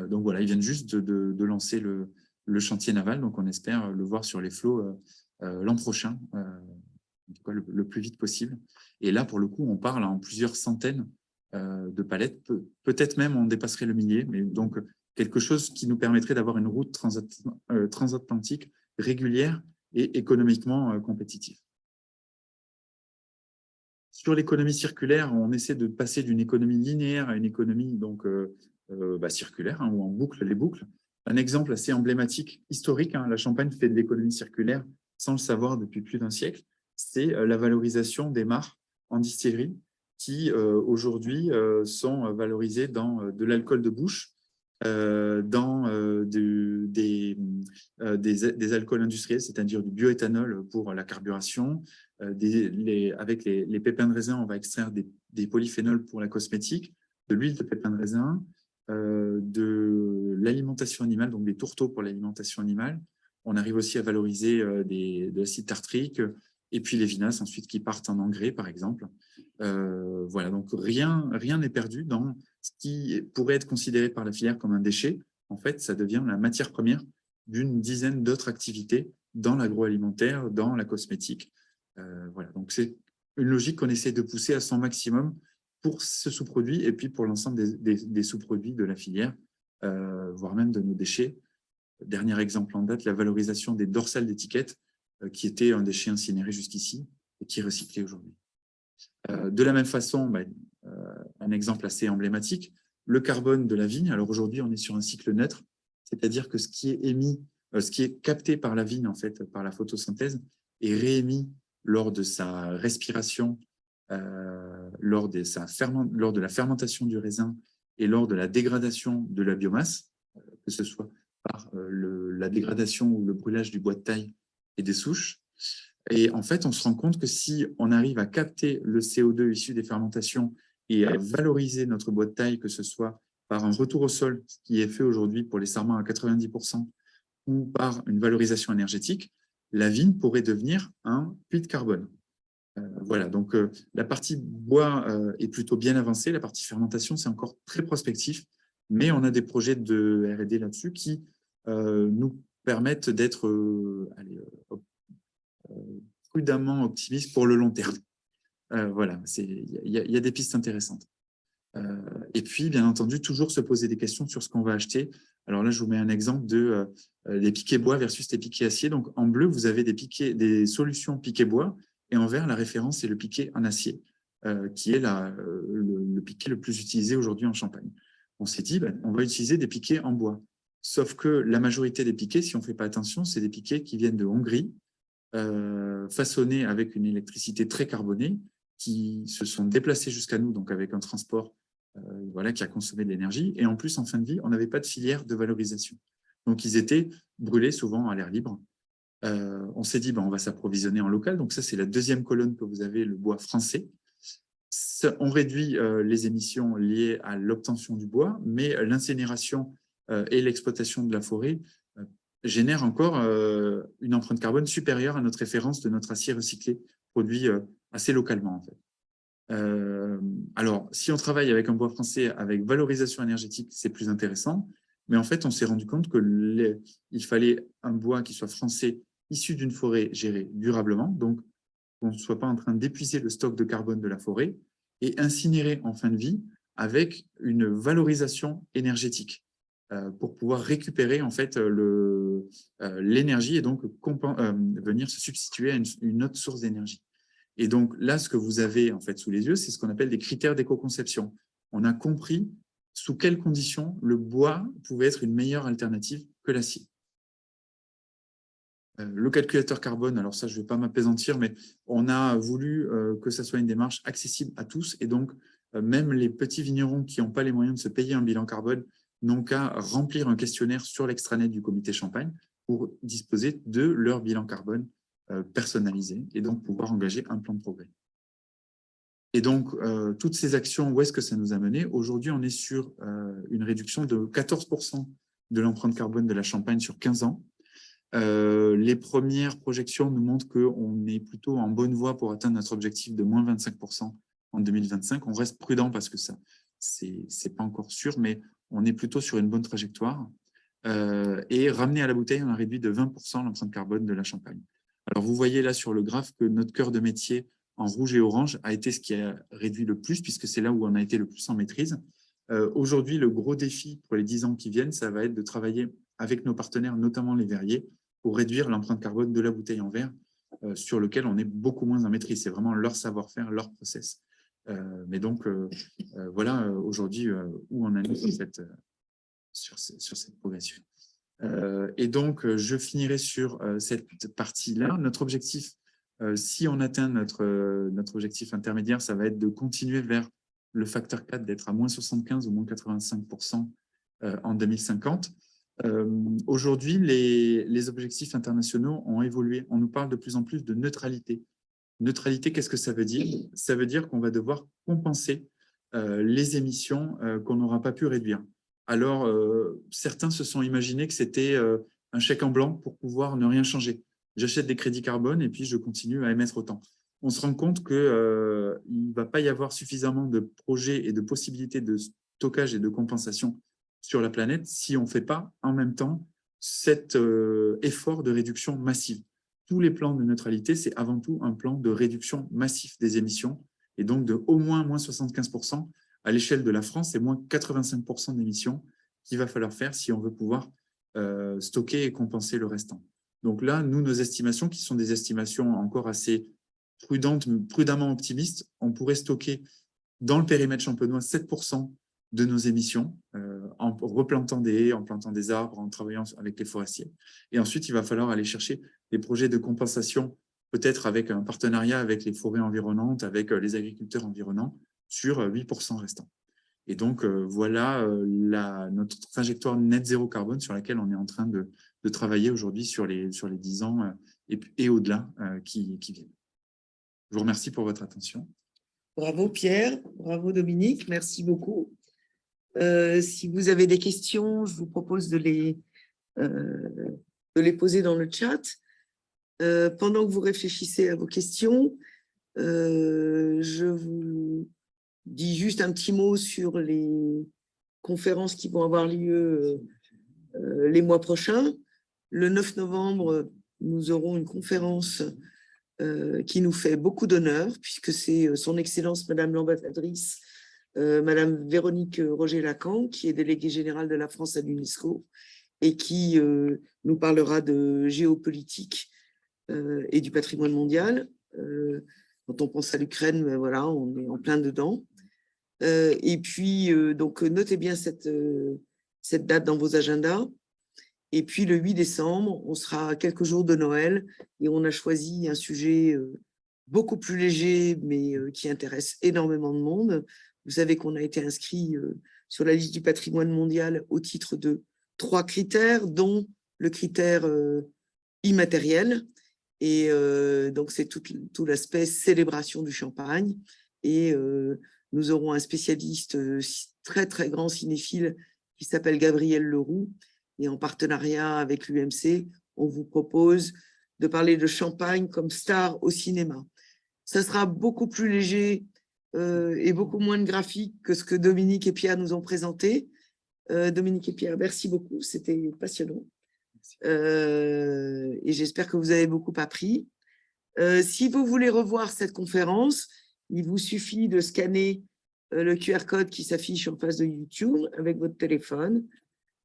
Speaker 3: Donc voilà, ils viennent juste de lancer le chantier naval, donc on espère le voir sur les flots l'an prochain, en tout cas le plus vite possible. Et là, pour le coup, on parle en plusieurs centaines de palettes, peut-être même on dépasserait le millier, mais donc quelque chose qui nous permettrait d'avoir une route transatlantique régulière et économiquement compétitive. Sur l'économie circulaire, on essaie de passer d'une économie linéaire à une économie donc, circulaire, hein, où on boucle les boucles. Un exemple assez emblématique, historique, hein, la Champagne fait de l'économie circulaire sans le savoir depuis plus d'un siècle, c'est la valorisation des mares en distillerie qui aujourd'hui sont valorisées dans de l'alcool de bouche, dans des alcools industriels, c'est-à-dire du bioéthanol pour la carburation. Avec les pépins de raisin, on va extraire des polyphénols pour la cosmétique, de l'huile de pépins de raisin, de l'alimentation animale, donc des tourteaux pour l'alimentation animale. On arrive aussi à valoriser de l'acide tartrique, et puis les vinasses ensuite qui partent en engrais, par exemple. Voilà, donc rien n'est perdu dans ce qui pourrait être considéré par la filière comme un déchet. En fait, ça devient la matière première d'une dizaine d'autres activités dans l'agroalimentaire, dans la cosmétique. Voilà, donc c'est une logique qu'on essaie de pousser à son maximum pour ce sous-produit et puis pour l'ensemble des sous-produits de la filière, voire même de nos déchets. Dernier exemple en date, la valorisation des dorsales d'étiquettes, qui était un déchet incinéré jusqu'ici et qui est recyclé aujourd'hui. De la même façon, un exemple assez emblématique, le carbone de la vigne. Alors aujourd'hui, on est sur un cycle neutre, c'est-à-dire que ce qui est émis, ce qui est capté par la vigne, en fait, par la photosynthèse, est réémis lors de sa respiration, lors de la fermentation du raisin et lors de la dégradation de la biomasse, que ce soit par la dégradation ou le brûlage du bois de taille et des souches. Et en fait, on se rend compte que si on arrive à capter le CO2 issu des fermentations et à valoriser notre bois de taille, que ce soit par un retour au sol, ce qui est fait aujourd'hui pour les sarments à 90%, ou par une valorisation énergétique, la vigne pourrait devenir un puits de carbone. Voilà, donc la partie bois est plutôt bien avancée, la partie fermentation, c'est encore très prospectif, mais on a des projets de R&D là-dessus qui nous permettent d'être prudemment optimistes pour le long terme. Voilà, il y a des pistes intéressantes. Et puis, bien entendu, toujours se poser des questions sur ce qu'on va acheter. Alors là, je vous mets un exemple de les piquets bois versus les piquets acier. Donc, en bleu, vous avez des solutions piquets bois, et en vert, la référence, c'est le piquet en acier, qui est le piquet le plus utilisé aujourd'hui en Champagne. On s'est dit, on va utiliser des piquets en bois. Sauf que la majorité des piquets, si on ne fait pas attention, c'est des piquets qui viennent de Hongrie, façonnés avec une électricité très carbonée, qui se sont déplacés jusqu'à nous, donc avec un transport voilà, qui a consommé de l'énergie. Et en plus, en fin de vie, on n'avait pas de filière de valorisation. Donc, ils étaient brûlés souvent à l'air libre. On s'est dit, on va s'approvisionner en local. Donc, ça, c'est la deuxième colonne que vous avez, le bois français. On réduit les émissions liées à l'obtention du bois, mais l'incinération et l'exploitation de la forêt génèrent encore une empreinte carbone supérieure à notre référence de notre acier recyclé, produit assez localement, en fait. Alors, si on travaille avec un bois français avec valorisation énergétique, c'est plus intéressant. Mais en fait, on s'est rendu compte qu'il fallait un bois qui soit français, issu d'une forêt gérée durablement, donc qu'on ne soit pas en train d'épuiser le stock de carbone de la forêt, et incinéré en fin de vie avec une valorisation énergétique pour pouvoir récupérer en fait l'énergie et donc venir se substituer à une autre source d'énergie. Et donc là, ce que vous avez en fait sous les yeux, c'est ce qu'on appelle des critères d'éco-conception. On a compris sous quelles conditions le bois pouvait être une meilleure alternative que l'acier. Le calculateur carbone, alors ça, je ne vais pas m'apaisantir, mais on a voulu que ça soit une démarche accessible à tous. Et donc, même les petits vignerons qui n'ont pas les moyens de se payer un bilan carbone n'ont qu'à remplir un questionnaire sur l'extranet du comité Champagne pour disposer de leur bilan carbone personnalisé et donc pouvoir engager un plan de progrès. Et donc, toutes ces actions, où est-ce que ça nous a mené? Aujourd'hui, on est sur une réduction de 14% de l'empreinte carbone de la Champagne sur 15 ans. Les premières projections nous montrent qu'on est plutôt en bonne voie pour atteindre notre objectif de moins 25% en 2025. On reste prudent parce que ça, c'est pas encore sûr, mais on est plutôt sur une bonne trajectoire. Et ramené à la bouteille, on a réduit de 20% l'empreinte carbone de la Champagne. Alors, vous voyez là sur le graphe que notre cœur de métier en rouge et orange a été ce qui a réduit le plus, puisque c'est là où on a été le plus en maîtrise. Aujourd'hui, le gros défi pour les 10 ans qui viennent, ça va être de travailler avec nos partenaires, notamment les verriers, pour réduire l'empreinte carbone de la bouteille en verre, sur lequel on est beaucoup moins en maîtrise. C'est vraiment leur savoir-faire, leur process. Mais donc, voilà aujourd'hui où on en est sur cette progression. Et donc, je finirai sur cette partie-là. Notre objectif, si on atteint notre objectif intermédiaire, ça va être de continuer vers le facteur 4, d'être à moins 75 ou moins 85% en 2050. Aujourd'hui, les objectifs internationaux ont évolué. On nous parle de plus en plus de neutralité. Neutralité, qu'est-ce que ça veut dire? Ça veut dire qu'on va devoir compenser les émissions qu'on n'aura pas pu réduire. Alors, certains se sont imaginés que c'était un chèque en blanc pour pouvoir ne rien changer. J'achète des crédits carbone et puis je continue à émettre autant. On se rend compte qu'il ne va pas y avoir suffisamment de projets et de possibilités de stockage et de compensation sur la planète si on ne fait pas en même temps cet effort de réduction massive. Tous les plans de neutralité, c'est avant tout un plan de réduction massive des émissions et donc de au moins 75%. À l'échelle de la France, c'est moins 85% d'émissions qu'il va falloir faire si on veut pouvoir stocker et compenser le restant. Donc là, nous, nos estimations, qui sont des estimations encore assez prudentes, prudemment optimistes, on pourrait stocker dans le périmètre champenois 7% de nos émissions en replantant des haies, en plantant des arbres, en travaillant avec les forestiers. Et ensuite, il va falloir aller chercher des projets de compensation, peut-être avec un partenariat avec les forêts environnantes, avec les agriculteurs environnants, sur 8% restants. Et donc, voilà notre trajectoire net zéro carbone sur laquelle on est en train de travailler aujourd'hui sur les 10 ans et au-delà qui viennent. Je vous remercie pour votre attention.
Speaker 1: Bravo Pierre, bravo Dominique, merci beaucoup. Si vous avez des questions, je vous propose de les poser dans le chat. Pendant que vous réfléchissez à vos questions, je vous dis juste un petit mot sur les conférences qui vont avoir lieu les mois prochains. Le 9 novembre, nous aurons une conférence qui nous fait beaucoup d'honneur, puisque c'est son Excellence Madame l'ambassadrice, Madame Véronique Roger-Lacan, qui est déléguée générale de la France à l'UNESCO, et qui nous parlera de géopolitique et du patrimoine mondial. Quand on pense à l'Ukraine, voilà, on est en plein dedans. Et puis, donc, notez bien cette date dans vos agendas. Et puis, le 8 décembre, on sera à quelques jours de Noël et on a choisi un sujet beaucoup plus léger, mais qui intéresse énormément de monde. Vous savez qu'on a été inscrit sur la liste du patrimoine mondial au titre de 3 critères, dont le critère immatériel. Et donc, c'est tout l'aspect célébration du champagne. Et nous aurons un spécialiste très, très grand cinéphile qui s'appelle Gabriel Leroux. Et en partenariat avec l'UMC, on vous propose de parler de champagne comme star au cinéma. Ça sera beaucoup plus léger et beaucoup moins de graphique que ce que Dominique et Pierre nous ont présenté. Dominique et Pierre, merci beaucoup, c'était passionnant. Et j'espère que vous avez beaucoup appris. Si vous voulez revoir cette conférence, il vous suffit de scanner le QR code qui s'affiche en face de YouTube avec votre téléphone.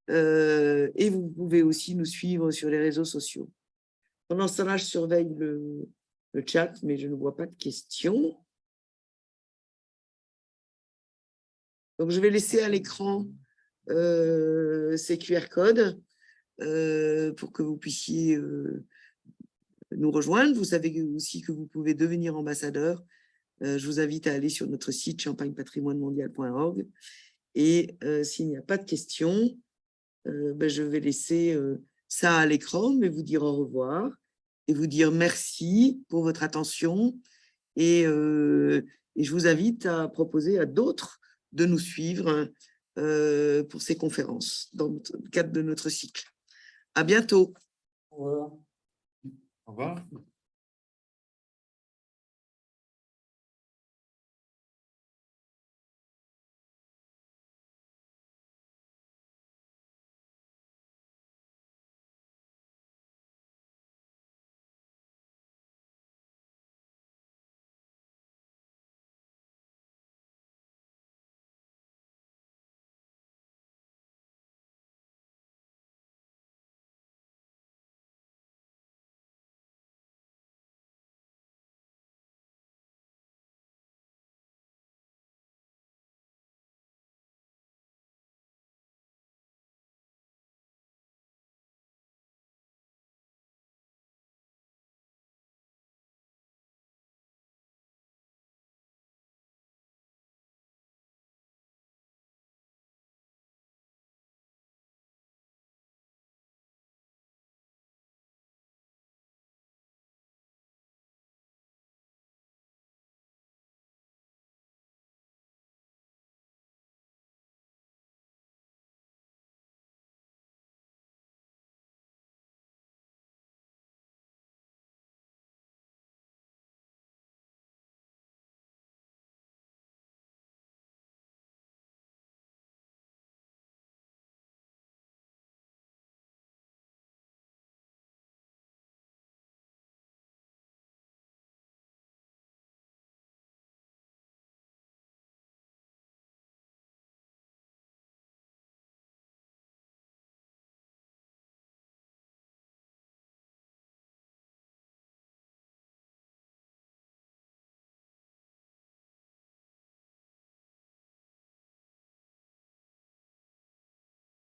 Speaker 1: Et vous pouvez aussi nous suivre sur les réseaux sociaux. Pendant ce temps-là, je surveille le chat, mais je ne vois pas de questions. Donc, je vais laisser à l'écran ces QR codes pour que vous puissiez nous rejoindre. Vous savez aussi que vous pouvez devenir ambassadeur. Je vous invite à aller sur notre site champagnepatrimoinemondial.org. Et s'il n'y a pas de questions, je vais laisser ça à l'écran, mais vous dire au revoir et vous dire merci pour votre attention. Et je vous invite à proposer à d'autres de nous suivre pour ces conférences dans le cadre de notre cycle. À bientôt.
Speaker 2: Au revoir.
Speaker 3: Au revoir.